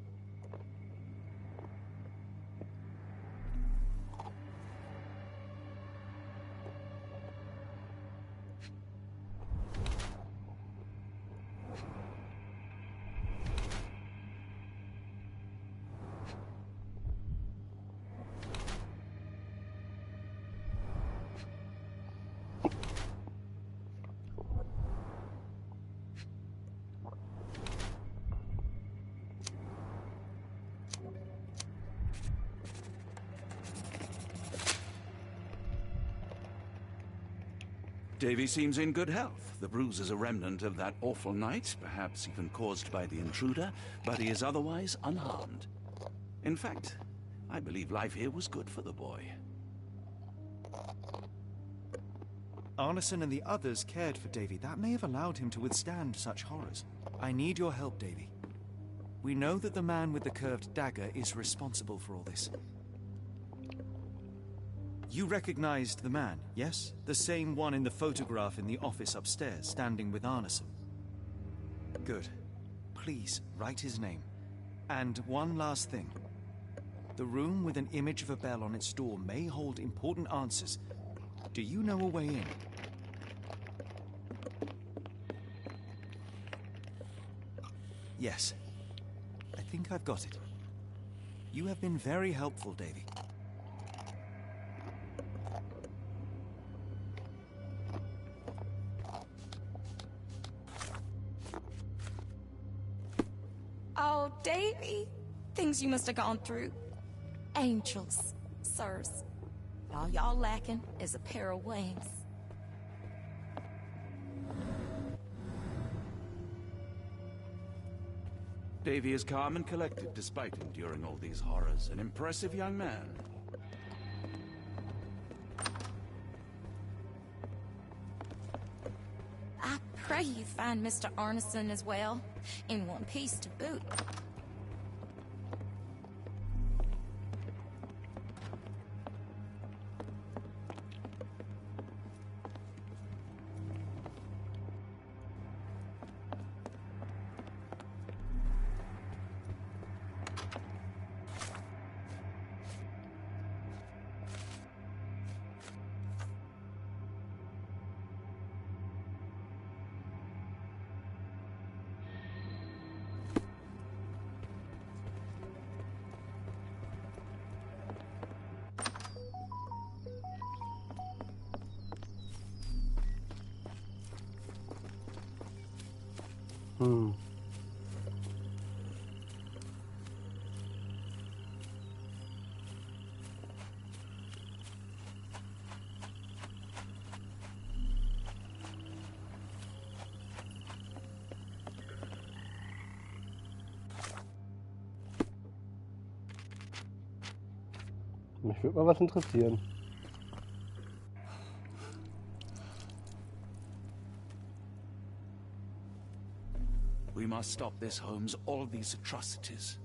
Davy seems in good health. The bruise is a remnant of that awful night, perhaps even caused by the intruder, but he is otherwise unharmed. In fact, I believe life here was good for the boy.
Arneson and the others cared for Davy. That may have allowed him to withstand such horrors. I need your help, Davy. We know that the man with the curved dagger is responsible for all this. You recognized the man, yes? The same one in the photograph in the office upstairs, standing with Arneson. Good. Please, write his name. And one last thing. The room with an image of a bell on its door may hold important answers. Do you know a way in? Yes. I think I've got it. You have been very helpful, Davy.
Oh, Davy. Things you must have gone through. Angels, sirs. All y'all lacking is a pair of wings.
Davy is calm and collected despite enduring all these horrors. An impressive young man.
I pray you find Mr. Arneson as well, in one piece to boot.
Mich würde mal was interessieren.
We must stop this, Holmes. All these atrocities.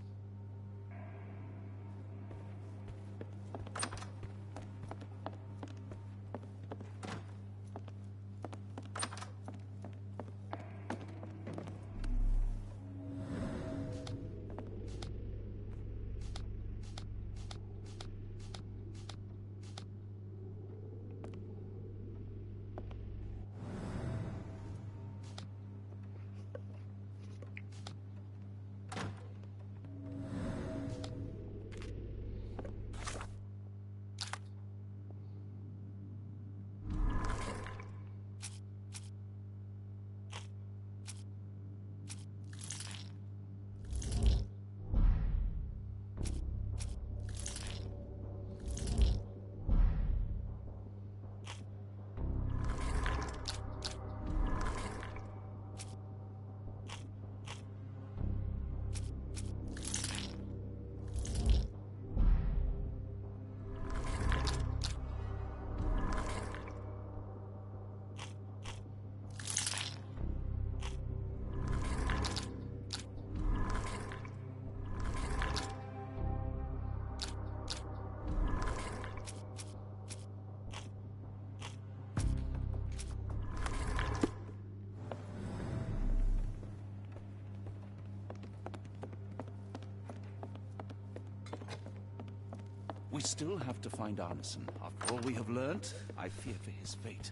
We still have to find Arneson. After all we have learnt, I fear for his fate.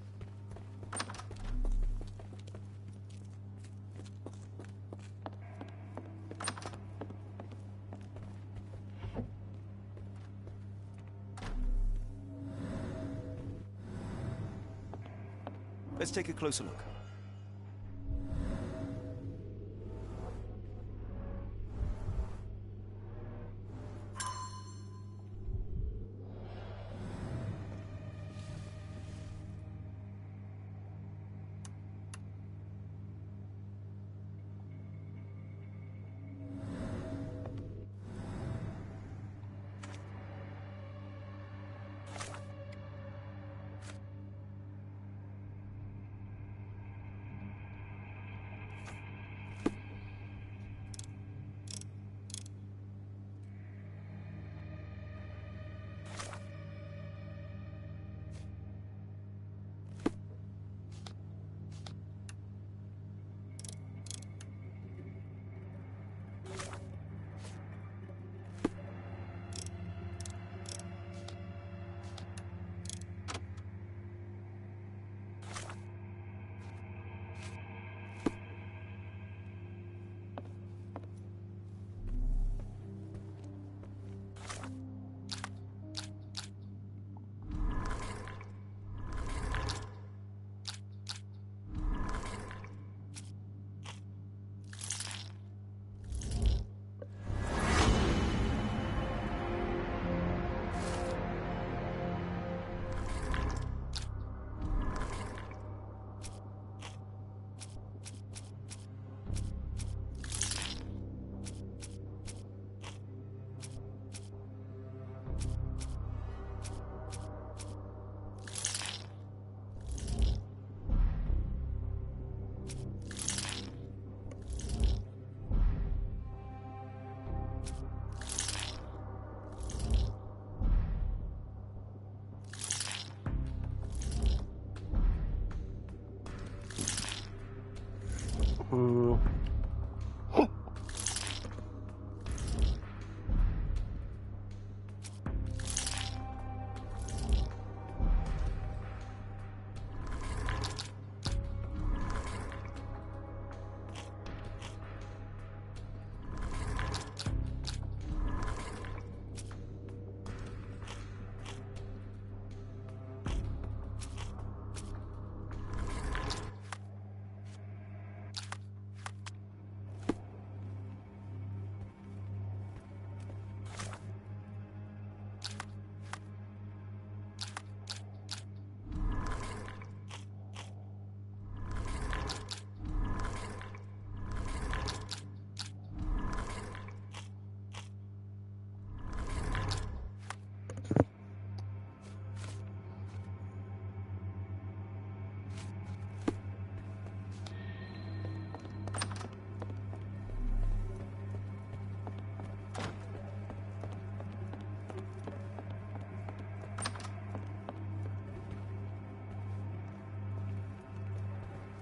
Let's take a closer look.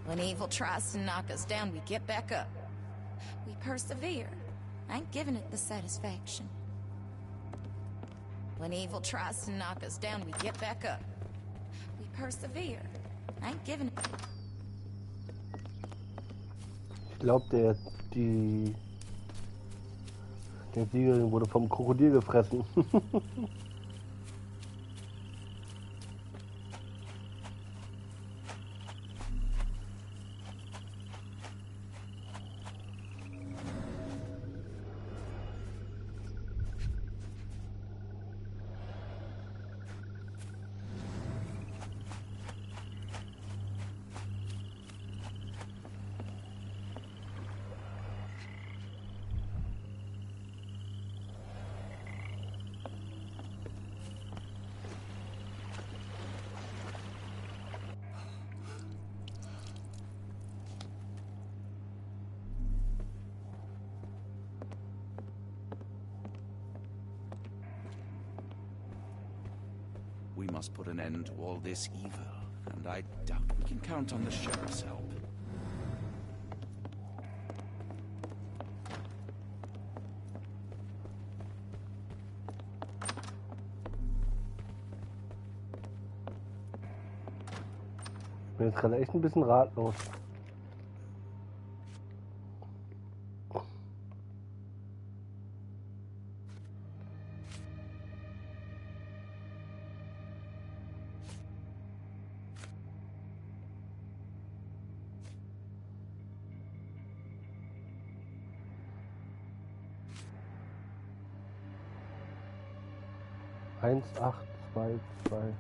When evil tries to knock us down, we get back up. We persevere. I ain't giving it the satisfaction. When evil tries to knock us down, we get back up. We persevere. I ain't giving it.
Ich glaube, die Siegerin wurde vom Krokodil gefressen.
We must put an end to all this evil, and I doubt we can count on the sheriff's help.
Ich bin jetzt gerade echt ein bisschen ratlos. Eins, 8, 2, 2.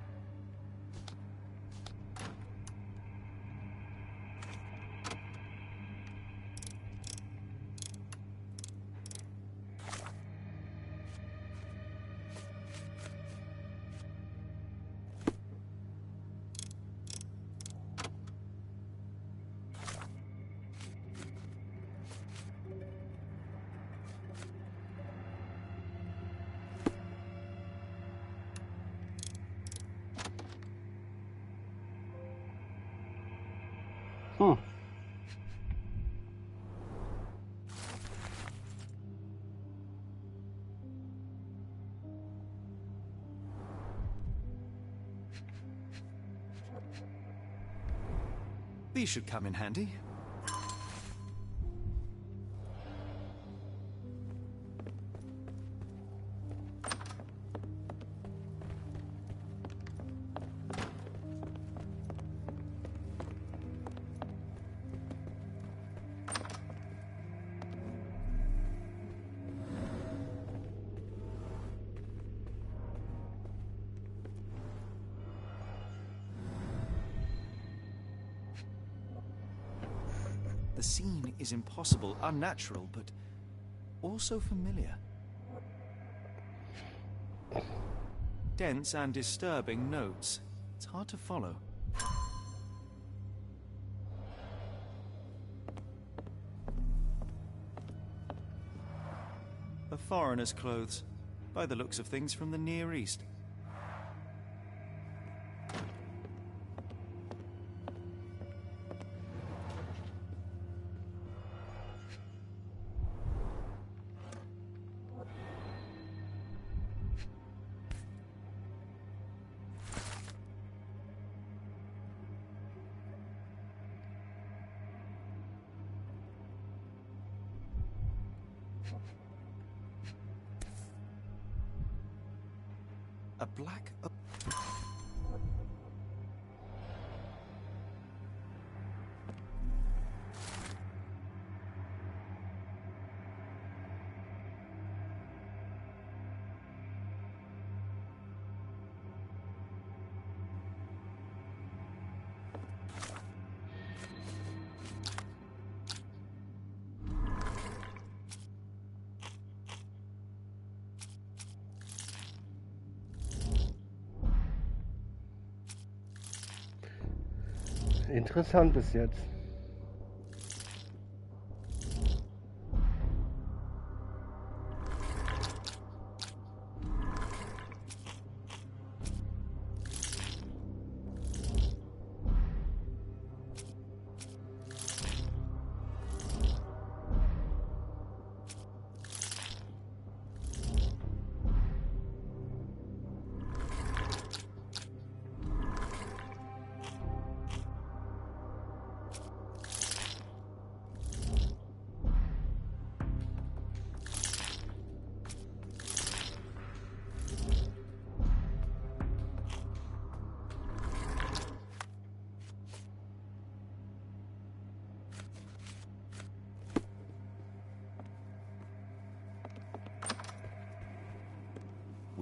These should come in handy. The scene is impossible, unnatural, but also familiar. Dense and disturbing notes. It's hard to follow. A foreigner's clothes, by the looks of things from the Near East. A black...
Interessant bis jetzt.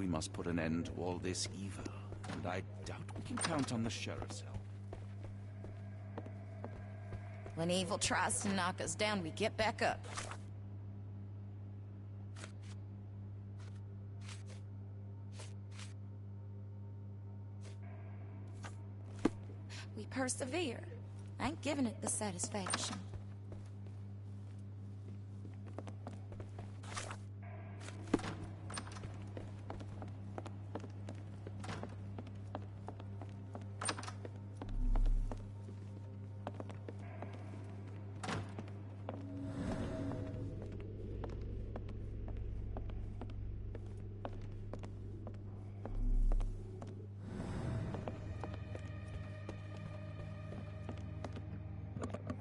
We must put an end to all this evil, and I doubt we can count on the sheriff's help.
When evil tries to knock us down, we get back up. We persevere. I ain't giving it the satisfaction.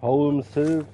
Holmes hilft.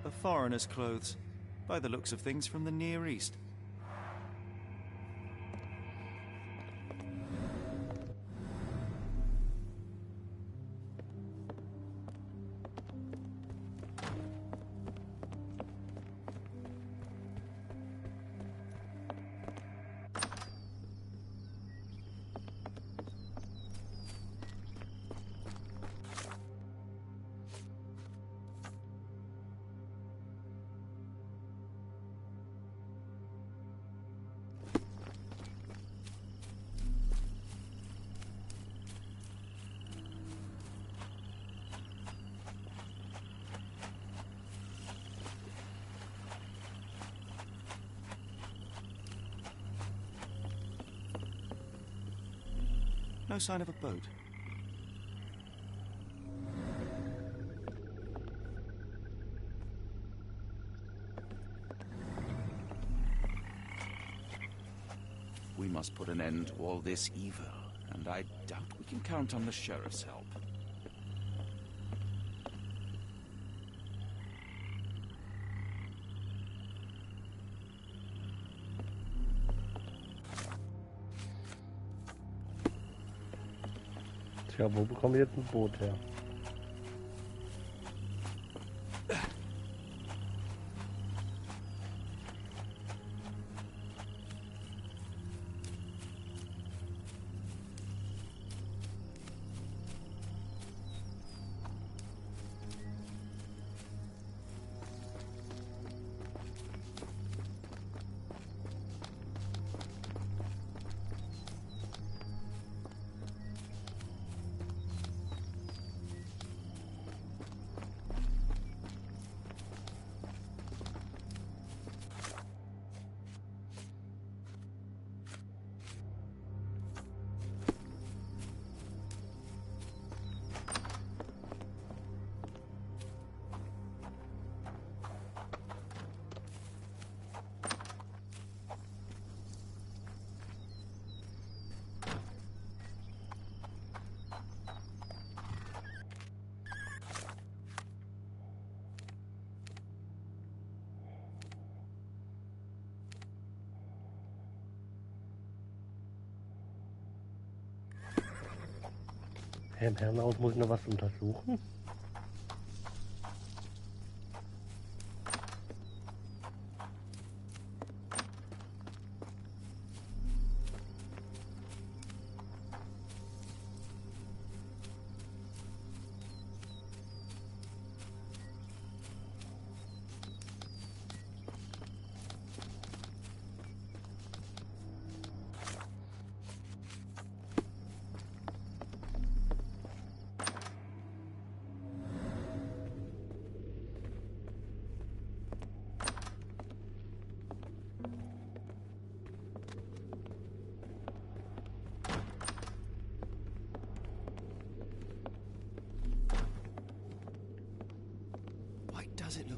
A foreigner's clothes, by the looks of things from the Near East. No sign of a boat.
We must put an end to all this evil, and I doubt we can count on the sheriff's help.
Tja, wo bekommen wir jetzt ein Boot her? Im Herrenhaus muss ich noch was untersuchen.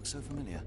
looks so familiar.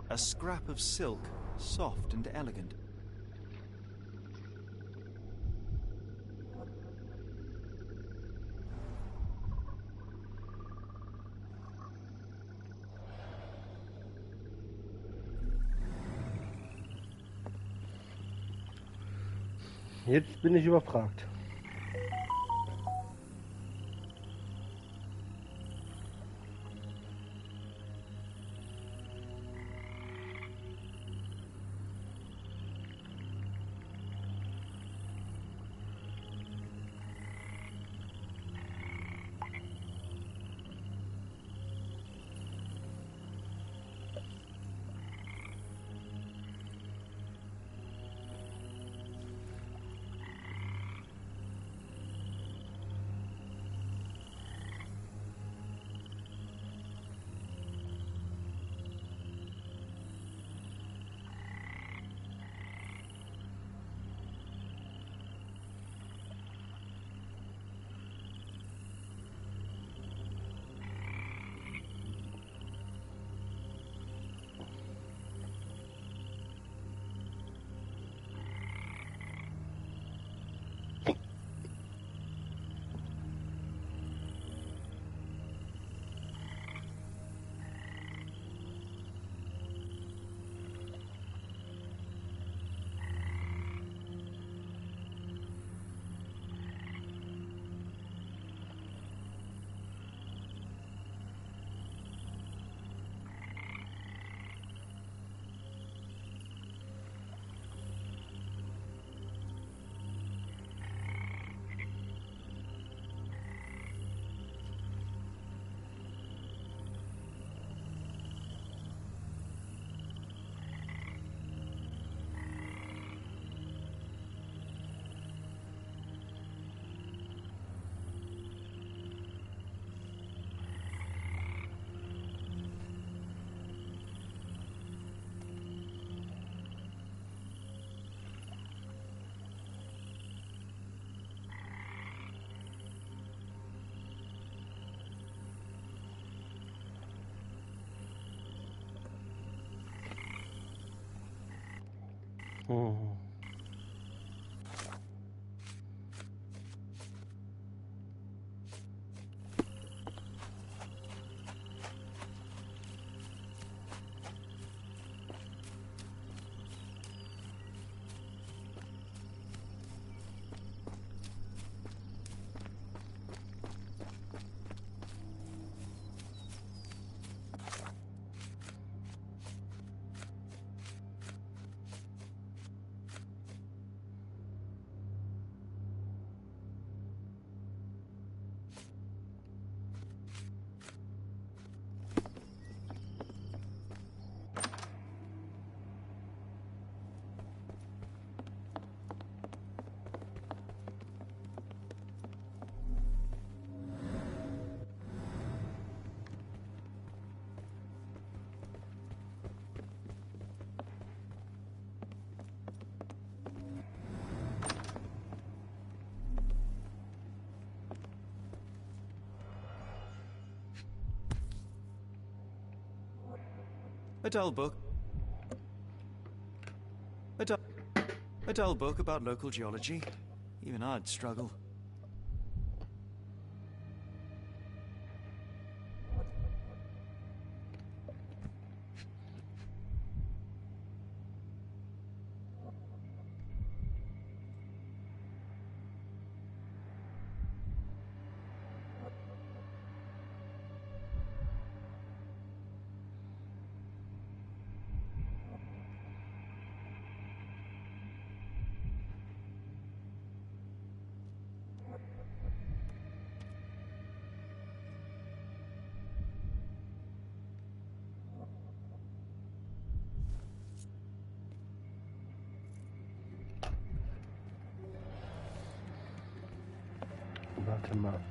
A scrap of silk, soft and elegant.
Jetzt bin ich überfragt.
A dull book. A dull book about local geology. Even I'd struggle.
Warte mal.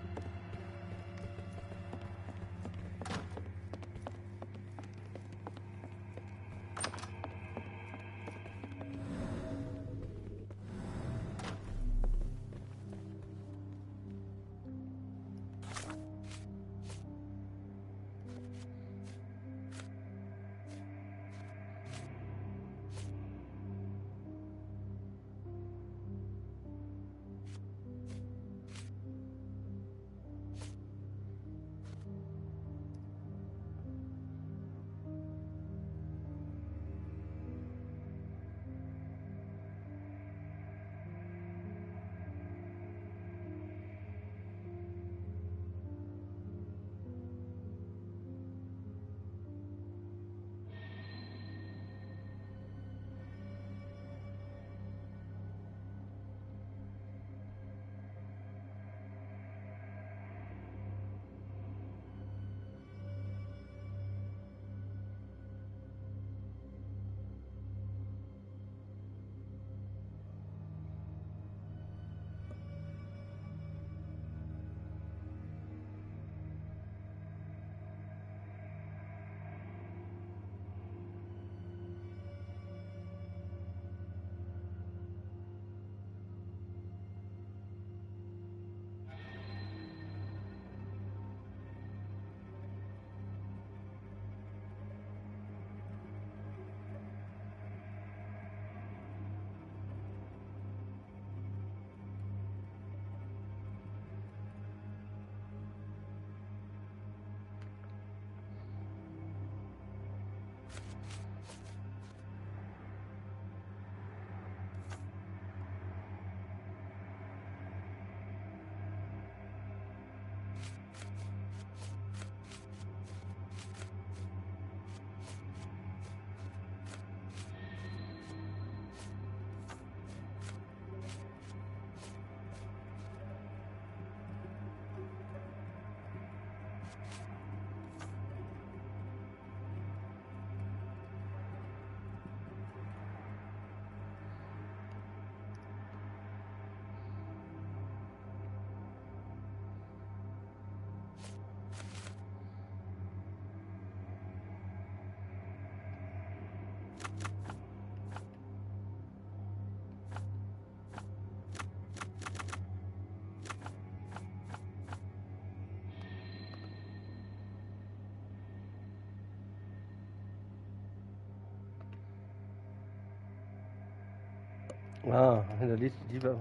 Ah, hinterließ die Diebe.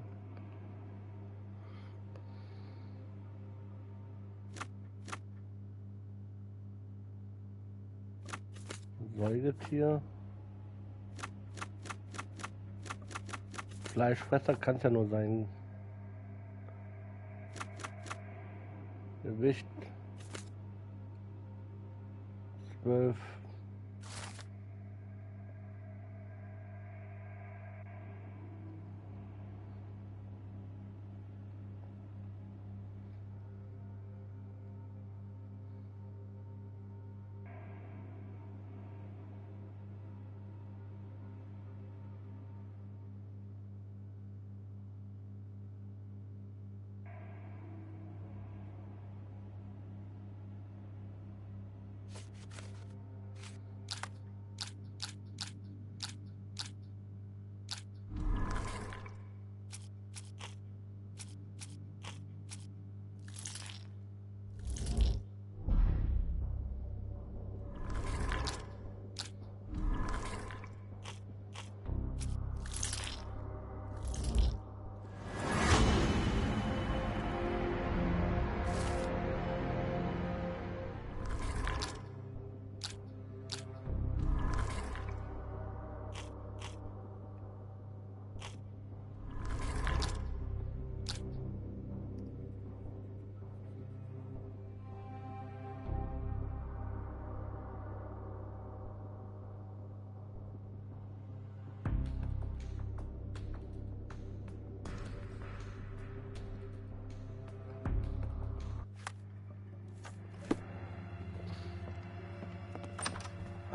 Säugetier. Fleischfresser kann es ja nur sein. Gewicht 12.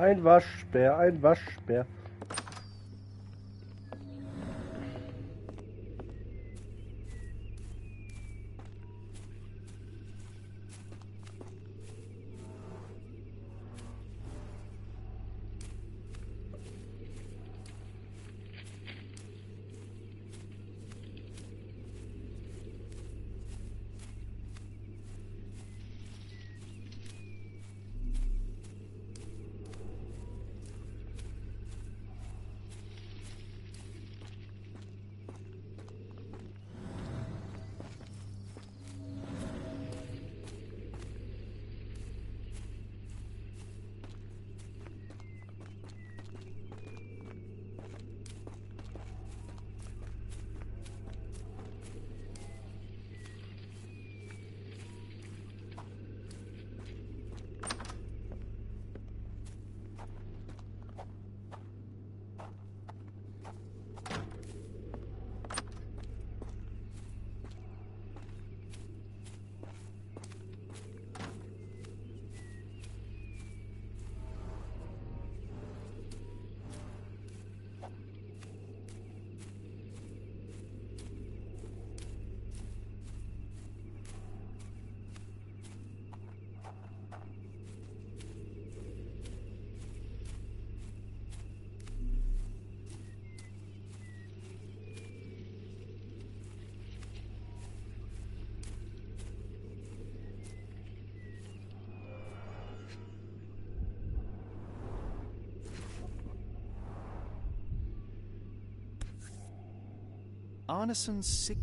Ein Waschbär, ein Waschbär.
Arneson's sick.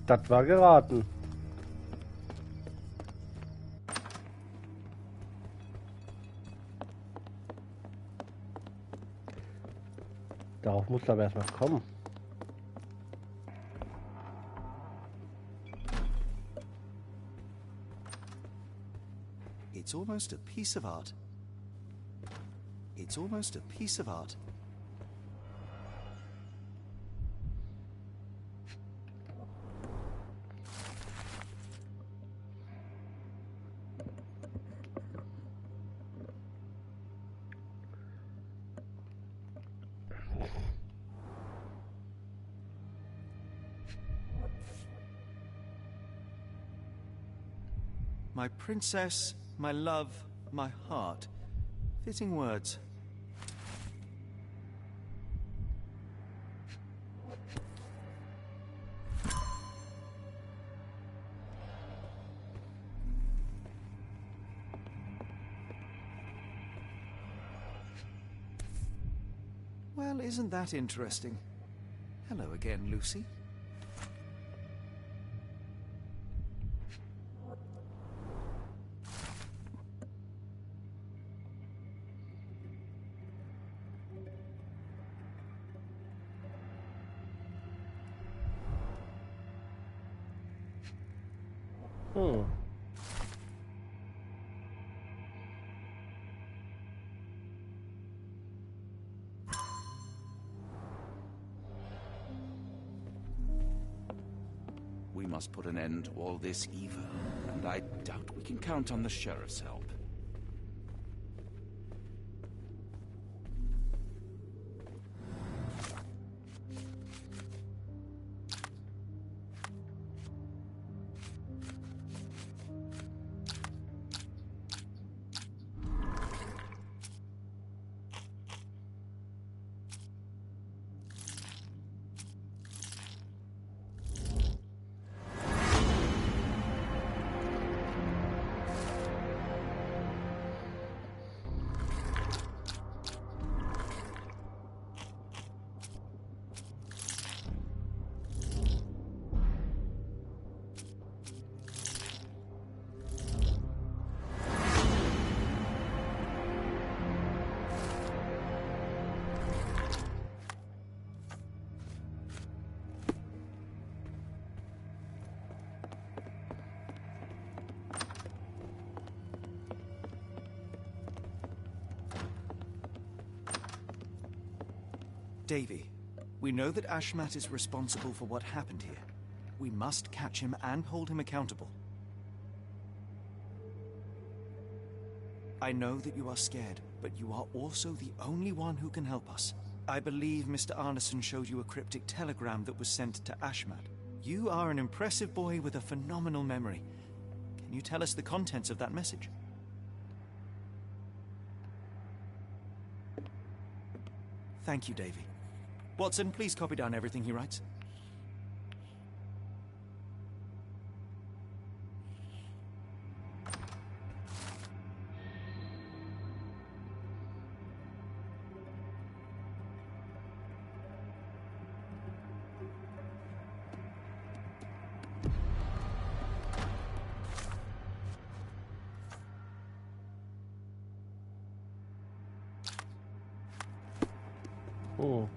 Das war geraten. Darauf muss aber erstmal kommen.
It's almost a piece of art. It's almost a piece of art. My princess, my love, my heart. Fitting words. Well, isn't that interesting? Hello again, Lucy.
We must put an end to all this evil, and I doubt we can count on the sheriff's help.
Davy, We know that Ashmat is responsible for what happened here. We must catch him and hold him accountable. I know that you are scared, but you are also the only one who can help us. I believe Mr. Arneson showed you a cryptic telegram that was sent to Ashmat. You are an impressive boy with a phenomenal memory. Can you tell us the contents of that message? Thank you, Davy. Watson, please copy down everything he writes.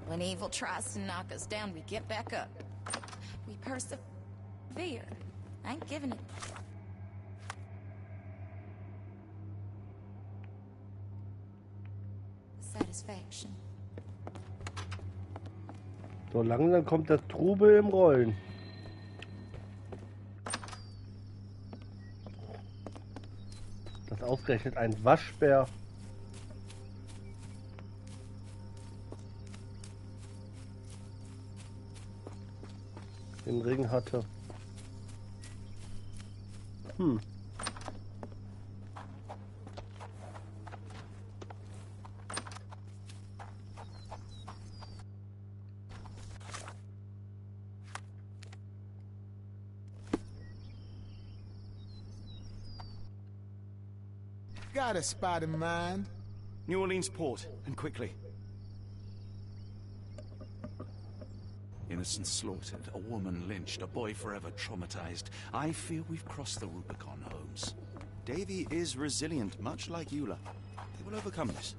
When evil tries to knock us down, we get back up. We persevere. I ain't giving it. Satisfaction.
So langsam kommt der Trubel im Rollen. Das ausgerechnet ein Waschbär. Den Ring hatte.
Got a spot in mind.
New Orleans port, and quickly.
Innocents slaughtered, a woman lynched, a boy forever traumatized. I fear we've crossed the Rubicon, Holmes.
Davy is resilient, much like Eula. They will overcome this.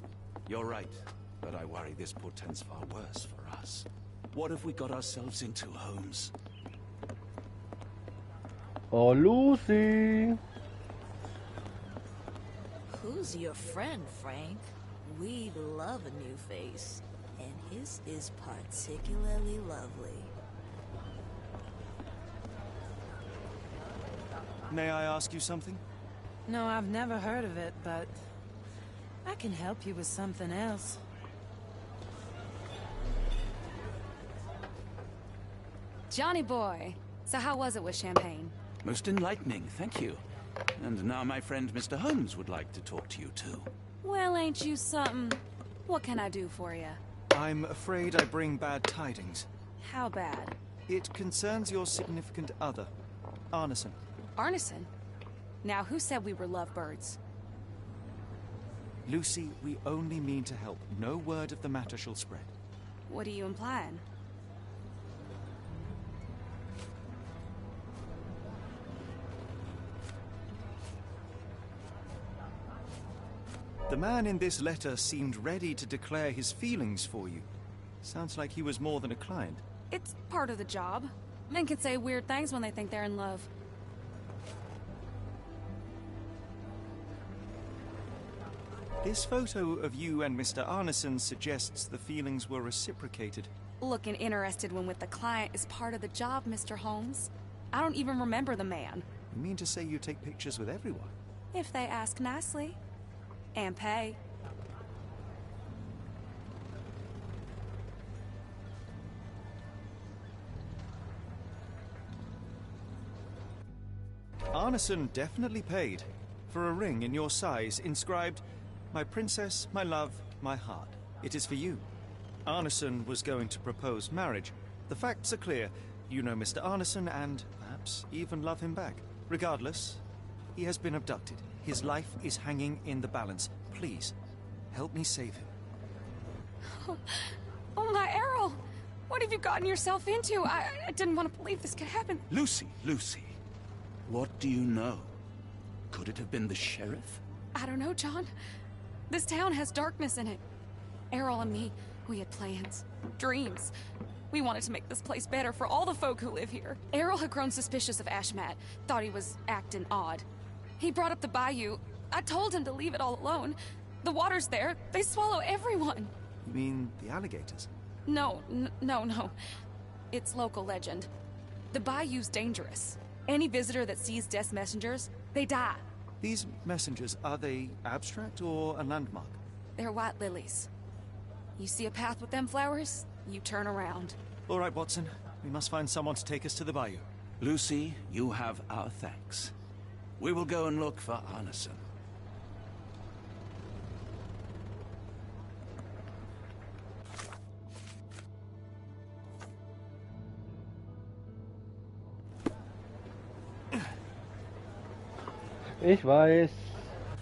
You're right, but I worry this portends far worse for us. What have we got ourselves into, Holmes?
Oh, Lucy!
Who's your friend, Frank? We love a new face. And his is particularly lovely.
May I ask you something?
No, I've never heard of it, but I can help you with something else.
Johnny boy, so how was it with Champagne?
Most enlightening, thank you. And now my friend Mr. Holmes would like to talk to you too.
Well, ain't you something? What can I do for you?
I'm afraid I bring bad tidings.
How bad?
It concerns your significant other, Arneson.
Arneson? Now, who said we were lovebirds?
Lucy, we only mean to help. No word of the matter shall spread.
What are you implying?
The man in this letter seemed ready to declare his feelings for you. Sounds like he was more than a client.
It's part of the job. Men can say weird things when they think they're in love.
This photo of you and Mr. Arneson suggests the feelings were reciprocated.
Looking interested when with the client is part of the job, Mr. Holmes. I don't even remember the man.
You mean to say you take pictures with everyone?
If they ask nicely. And pay.
Arneson definitely paid for a ring in your size inscribed, "My princess, my love, my heart." It is for you. Arneson was going to propose marriage. The facts are clear. You know Mr. Arneson and perhaps even love him back. Regardless, he has been abducted. His life is hanging in the balance. Please, help me save him.
Oh my Errol! What have you gotten yourself into? I didn't want to believe this could happen.
Lucy, Lucy, what do you know? Could it have been the sheriff?
I don't know, John. This town has darkness in it. Errol and me, we had plans, dreams. We wanted to make this place better for all the folk who live here. Errol had grown suspicious of Ashmat, thought he was acting odd. He brought up the bayou. I told him to leave it all alone. The water's there. They swallow everyone.
You mean the alligators?
No. It's local legend. The bayou's dangerous. Any visitor that sees Death's messengers, they die.
These messengers, are they abstract or a landmark?
They're white lilies. You see a path with them flowers, you turn around.
All right, Watson. We must find someone to take us to the bayou.
Lucy, you have our thanks. We will go and look for Arneson.
Ich weiß.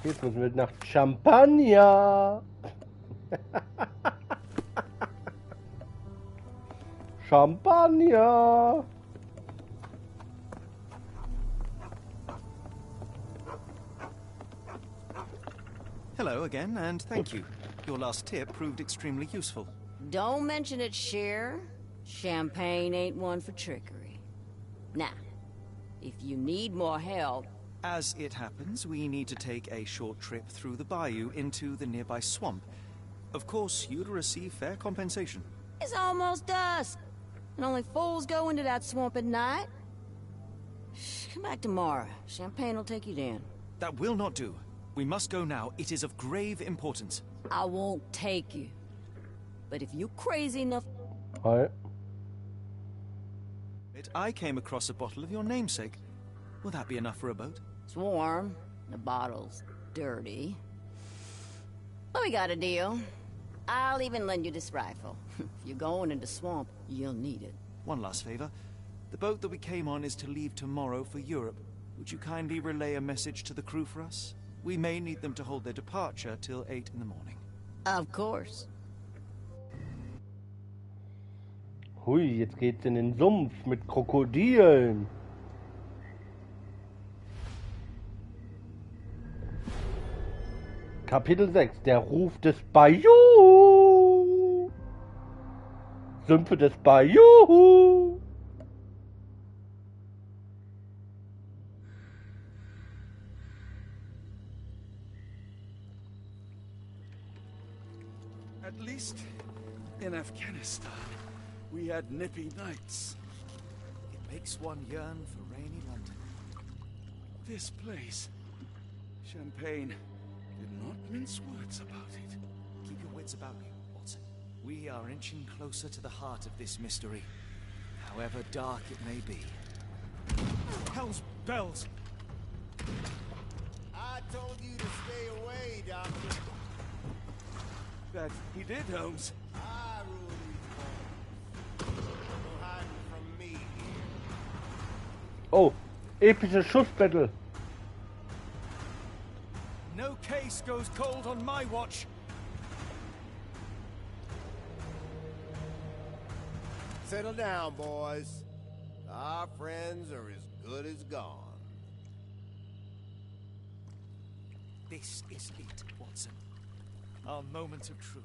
Jetzt müssen wir nach Champagner. Champagner.
Hello again, and thank you. Your last tip proved extremely useful.
Don't mention it, Cher. Champagne ain't one for trickery. Now, if you need more help...
As it happens, we need to take a short trip through the bayou into the nearby swamp. Of course, you'll receive fair compensation.
It's almost dusk, and only fools go into that swamp at night. Come back tomorrow. Champagne will take you then.
That will not do. We must go now. It is of grave importance.
I won't take you. But if you're crazy enough...
Hi.
I came across a bottle of your namesake. Will that be enough for a boat?
It's warm. The bottle's dirty. But we got a deal. I'll even lend you this rifle. If you're going into swamp, you'll need it.
One last favor. The boat that we came on is to leave tomorrow for Europe. Would you kindly relay a message to the crew for us? We may need them to hold their departure till 8 in the morning.
Of course.
Hui, jetzt geht's in den Sumpf mit Krokodilen. Kapitel 6, der Ruf des Bayou. Sümpfe des Bayou.
At least in Afghanistan, we had nippy nights.
It makes one yearn for rainy London.
This place, Champagne, did not mince words about it.
Keep your wits about you, Watson. We are inching closer to the heart of this mystery, however dark it may be. Hell's bells!
I told you to stay away, Doctor.
That he did, Holmes.
I rule these parts. No hiding from me here.
Oh, epische Schussbattle.
No case goes cold on my watch.
Settle down, boys. Our friends are as good as gone.
This is it, Watson. Our moment of truth.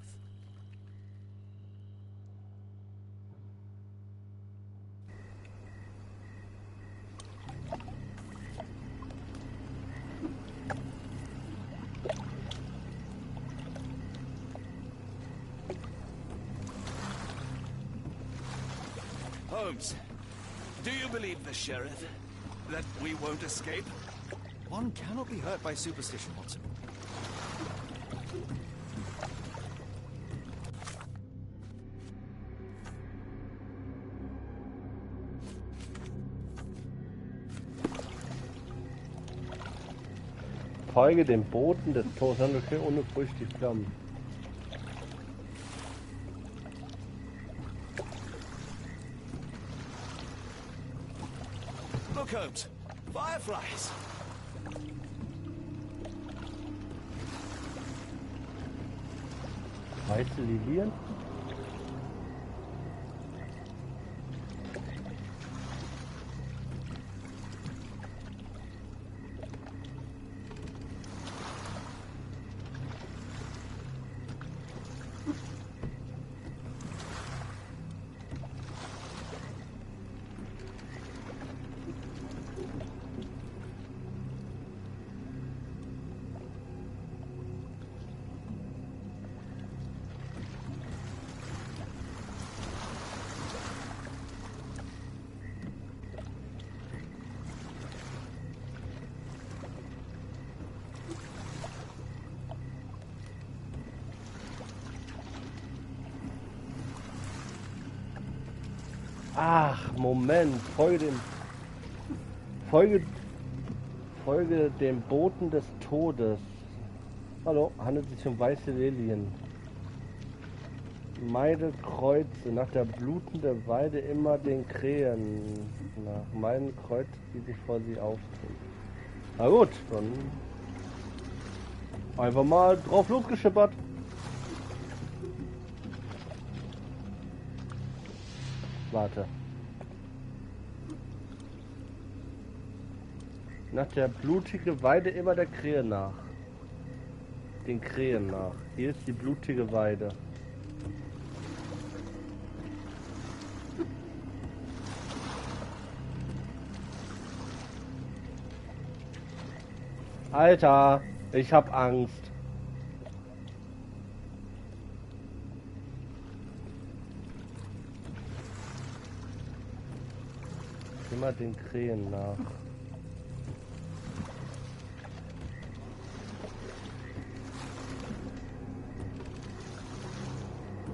Holmes, do you believe the sheriff? That we won't escape?
One cannot be hurt by superstition, Watson.
Folge dem Boten des Todes ohne Früchte Flammen.
Look, Holmes, fireflies.
Weiße Lilien? Ach, Moment. Folge dem Boten des Todes. Hallo, handelt sich um weiße Lilien. Meide Kreuze, nach der blutenden Weide immer den Krähen. Nach meinen Kreuzen, die sich vor sie auftun. Na gut, dann einfach mal drauf losgeschippert. Warte. Nach der blutige Weide immer der Krähe nach. Den Krähen nach. Hier ist die blutige Weide. Alter, ich hab Angst. Immer den Krähen nach.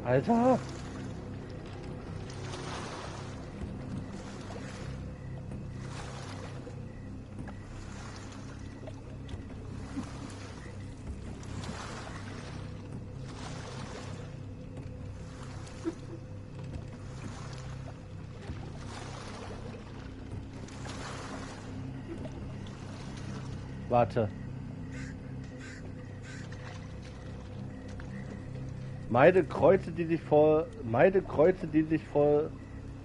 Alter! Warte. Meide Kreuze, die sich vor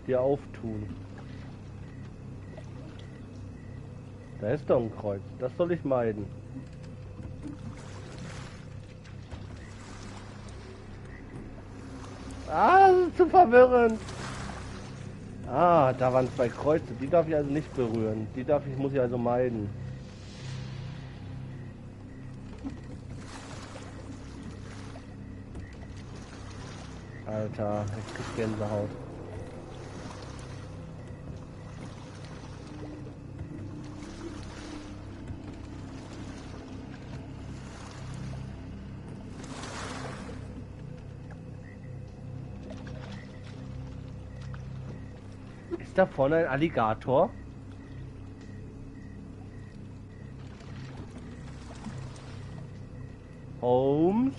dir auftun. Da ist doch ein Kreuz. Das soll ich meiden. Ah, das ist zu verwirrend. Ah, da waren 2 Kreuze. Die darf ich also nicht berühren. Muss ich also meiden. Alter, ich krieg Gänsehaut. Ist da vorne ein Alligator? Holmes?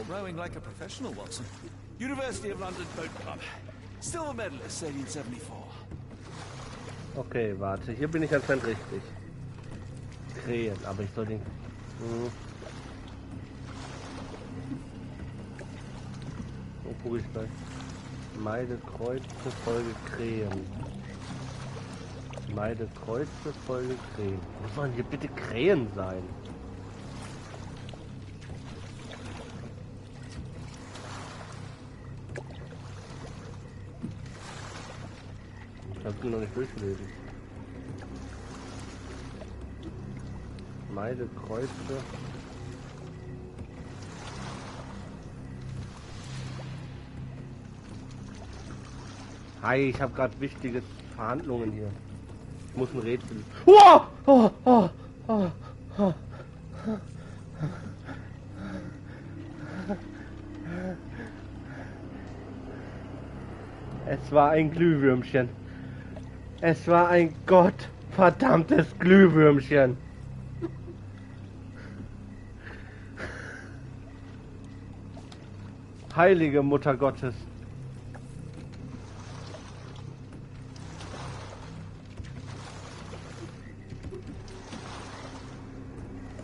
Rowing like a professional, Watson. University of London Boat Club. Silver medalist, 1874.
Okay, warte. Hier bin ich anscheinend richtig. Krähen, aber ich soll den... Wo gucke ich gleich? Meide Kreuze, Folge Krähen. Meide Kreuze, Folge Krähen. Wo sollen hier bitte Krähen sein? Ich hab's noch nicht durchgelesen. Meide Kreuze. Hi, ich habe gerade wichtige Verhandlungen hier. Ich muss ein Rätsel. Oh! Oh, oh, oh, oh. Es war ein Glühwürmchen. Es war ein gottverdammtes Glühwürmchen. Heilige Mutter Gottes.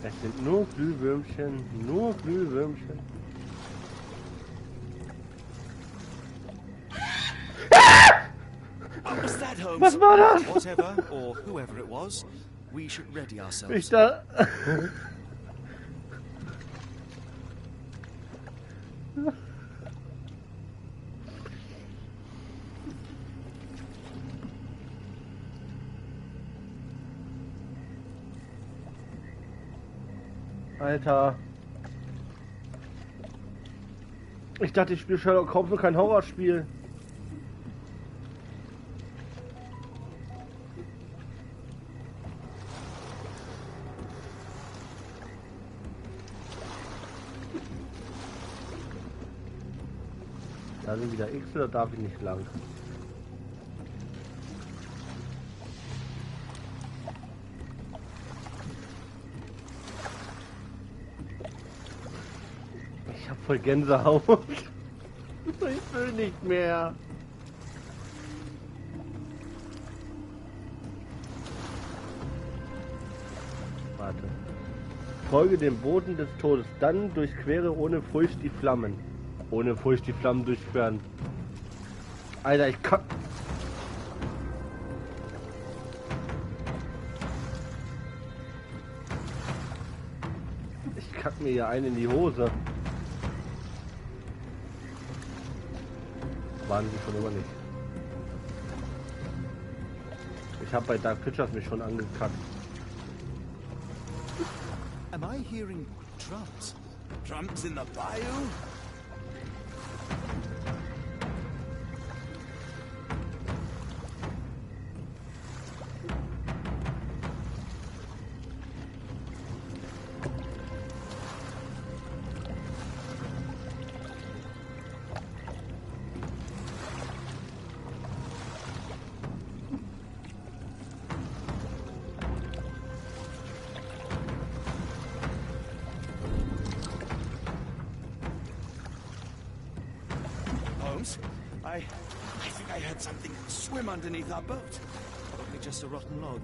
Es sind nur Glühwürmchen, nur Glühwürmchen. Was war das?
Whatever or whoever it was, we should ready ourselves.
Ich da. Alter. Ich dachte, ich spiele Sherlock Holmes und kein Horrorspiel. Da sind wieder X oder darf ich nicht lang? Ich hab voll Gänsehaut. Ich will nicht mehr. Warte. Folge dem Boden des Todes, dann durchquere ohne Furcht die Flammen. Ohne Furcht die Flammen durchqueren. Alter, ich kann... Ich kack mir hier einen in die Hose. Waren sie schon immer nicht. Ich habe bei Dark Pictures mich schon angekackt.
Am I hearing drums?
Drums in the bayou? I think I heard something swim underneath our boat.
Probably just a rotten log.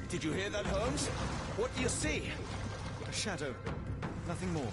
Did you hear that, Holmes? What do you see?
A shadow. Nothing more.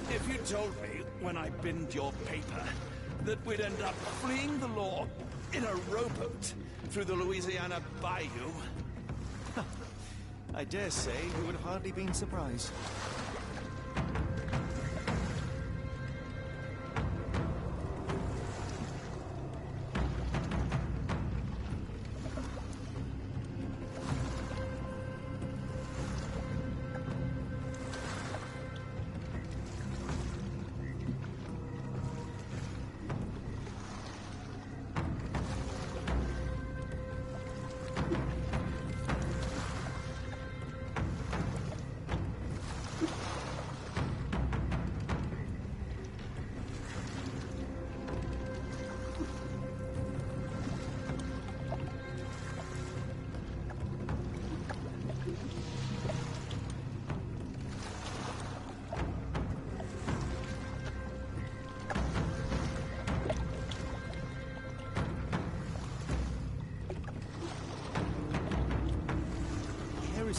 If you told me when I binned your paper that we'd end up fleeing the law in a rowboat through the Louisiana Bayou...
I dare say you would have hardly been surprised.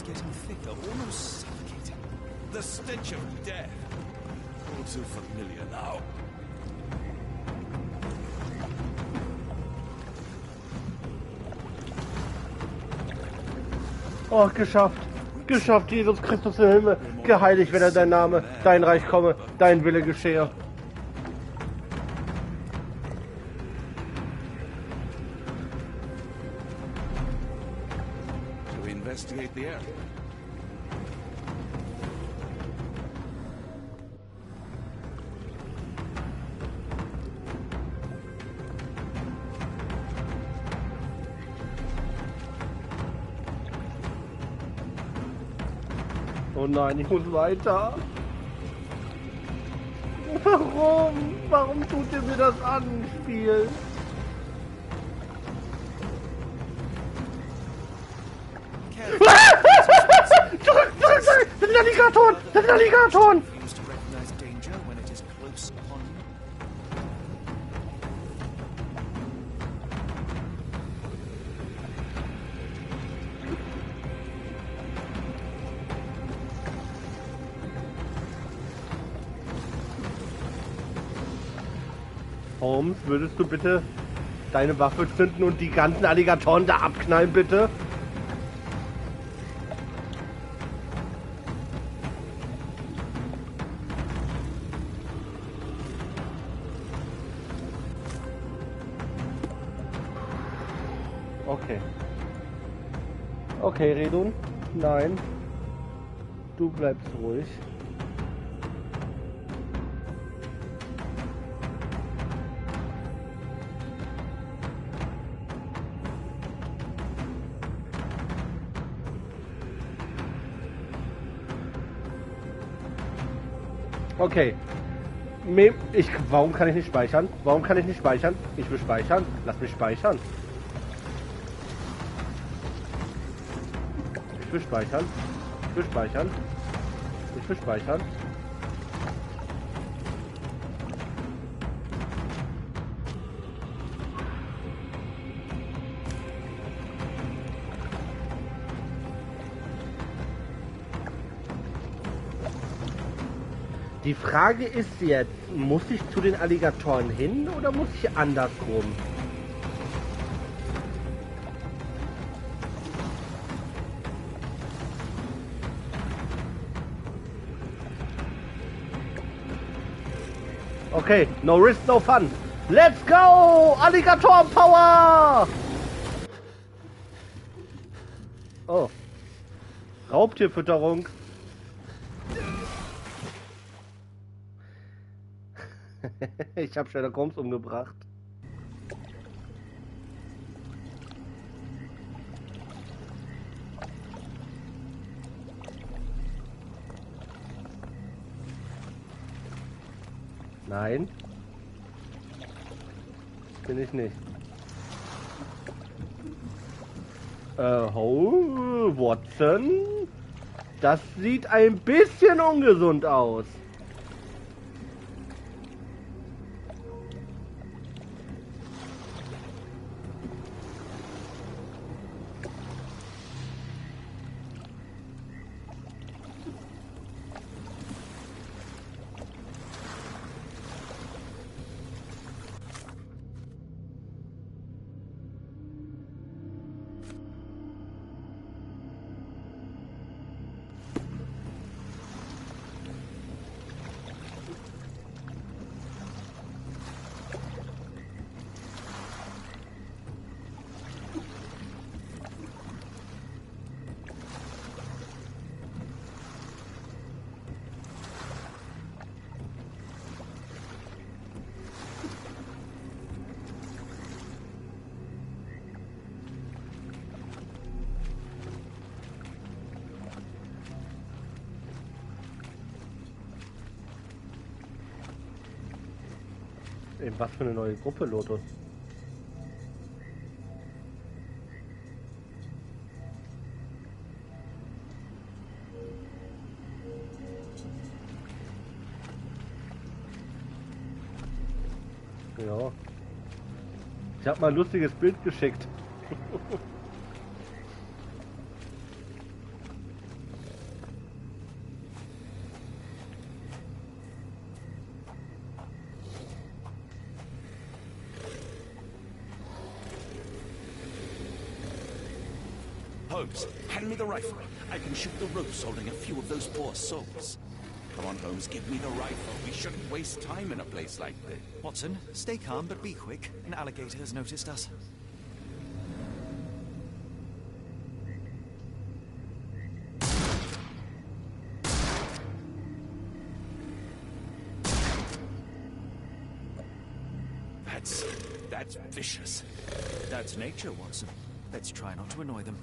Getting thicker, almost suffocating.
The stench of death. All too familiar now.
Oh, geschafft. Geschafft, Jesus Christus im Himmel. Geheiligt werde dein Name, dein Reich komme, dein Wille geschehe.
Investigate the area.
Oh nein, ich muss weiter. Warum? Warum tut ihr mir das an, Spiel? Zurück! Das sind Alligatoren! Das sind Alligatoren! Holmes, würdest du bitte deine Waffe zünden und die ganzen Alligatoren da abknallen, bitte? Okay. Okay, Redun. Nein. Du bleibst ruhig. Okay. Warum kann ich nicht speichern? Warum kann ich nicht speichern? Ich will speichern. Lass mich speichern. Ich will speichern. Ich will speichern. Ich will speichern. Die Frage ist jetzt, muss ich zu den Alligatoren hin oder muss ich andersrum? Okay, no risk, no fun. Let's go! Alligator Power! Oh. Raubtierfütterung. Ich habe Sherlock Holmes umgebracht. Nein. Bin ich nicht. Watson? Das sieht ein bisschen ungesund aus. Was für eine neue Gruppe, Lotus? Ja. Ich habe mal ein lustiges Bild geschickt.
Holmes, hand me the rifle. I can shoot the ropes holding a few of those poor souls. Come on, Holmes, give me the rifle. We shouldn't waste time in a place like this.
Watson, stay calm, but be quick. An alligator has noticed us.
That's vicious.
That's nature, Watson. Let's try not to annoy them.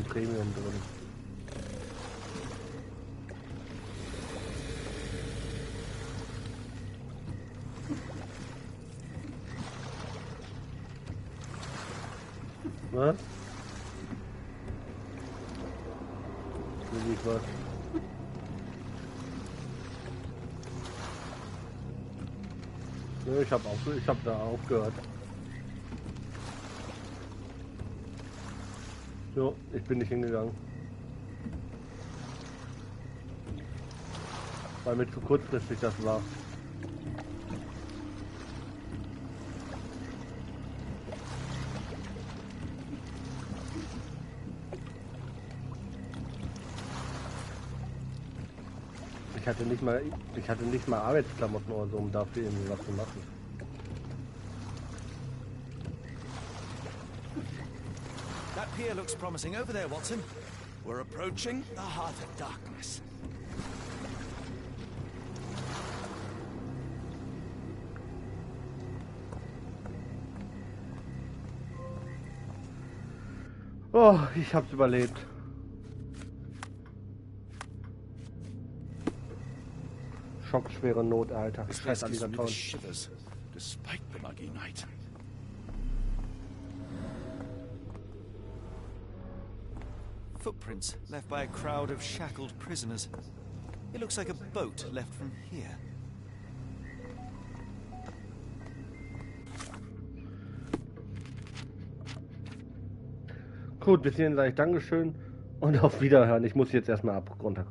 Premium drin. Was? Will ich was? Ja, ich hab da aufgehört. So, ich bin nicht hingegangen. Weil mir zu kurzfristig das war. Ich hatte nicht mal Arbeitsklamotten oder so, um dafür irgendwie was zu machen.
That pier looks promising over there, Watson.
We're approaching the heart of darkness.
Oh, ich hab's überlebt. Schockschwere Not, Alter.
This
Scheiß
gives me the
Alligatoren.
shivers, despite the muggy night.
Footprints left by a crowd of shackled prisoners. It looks like a boat left from here.
Gut, bis hierhin sage ich Dankeschön und auf Wiederhören. Ich muss jetzt erstmal runterkommen.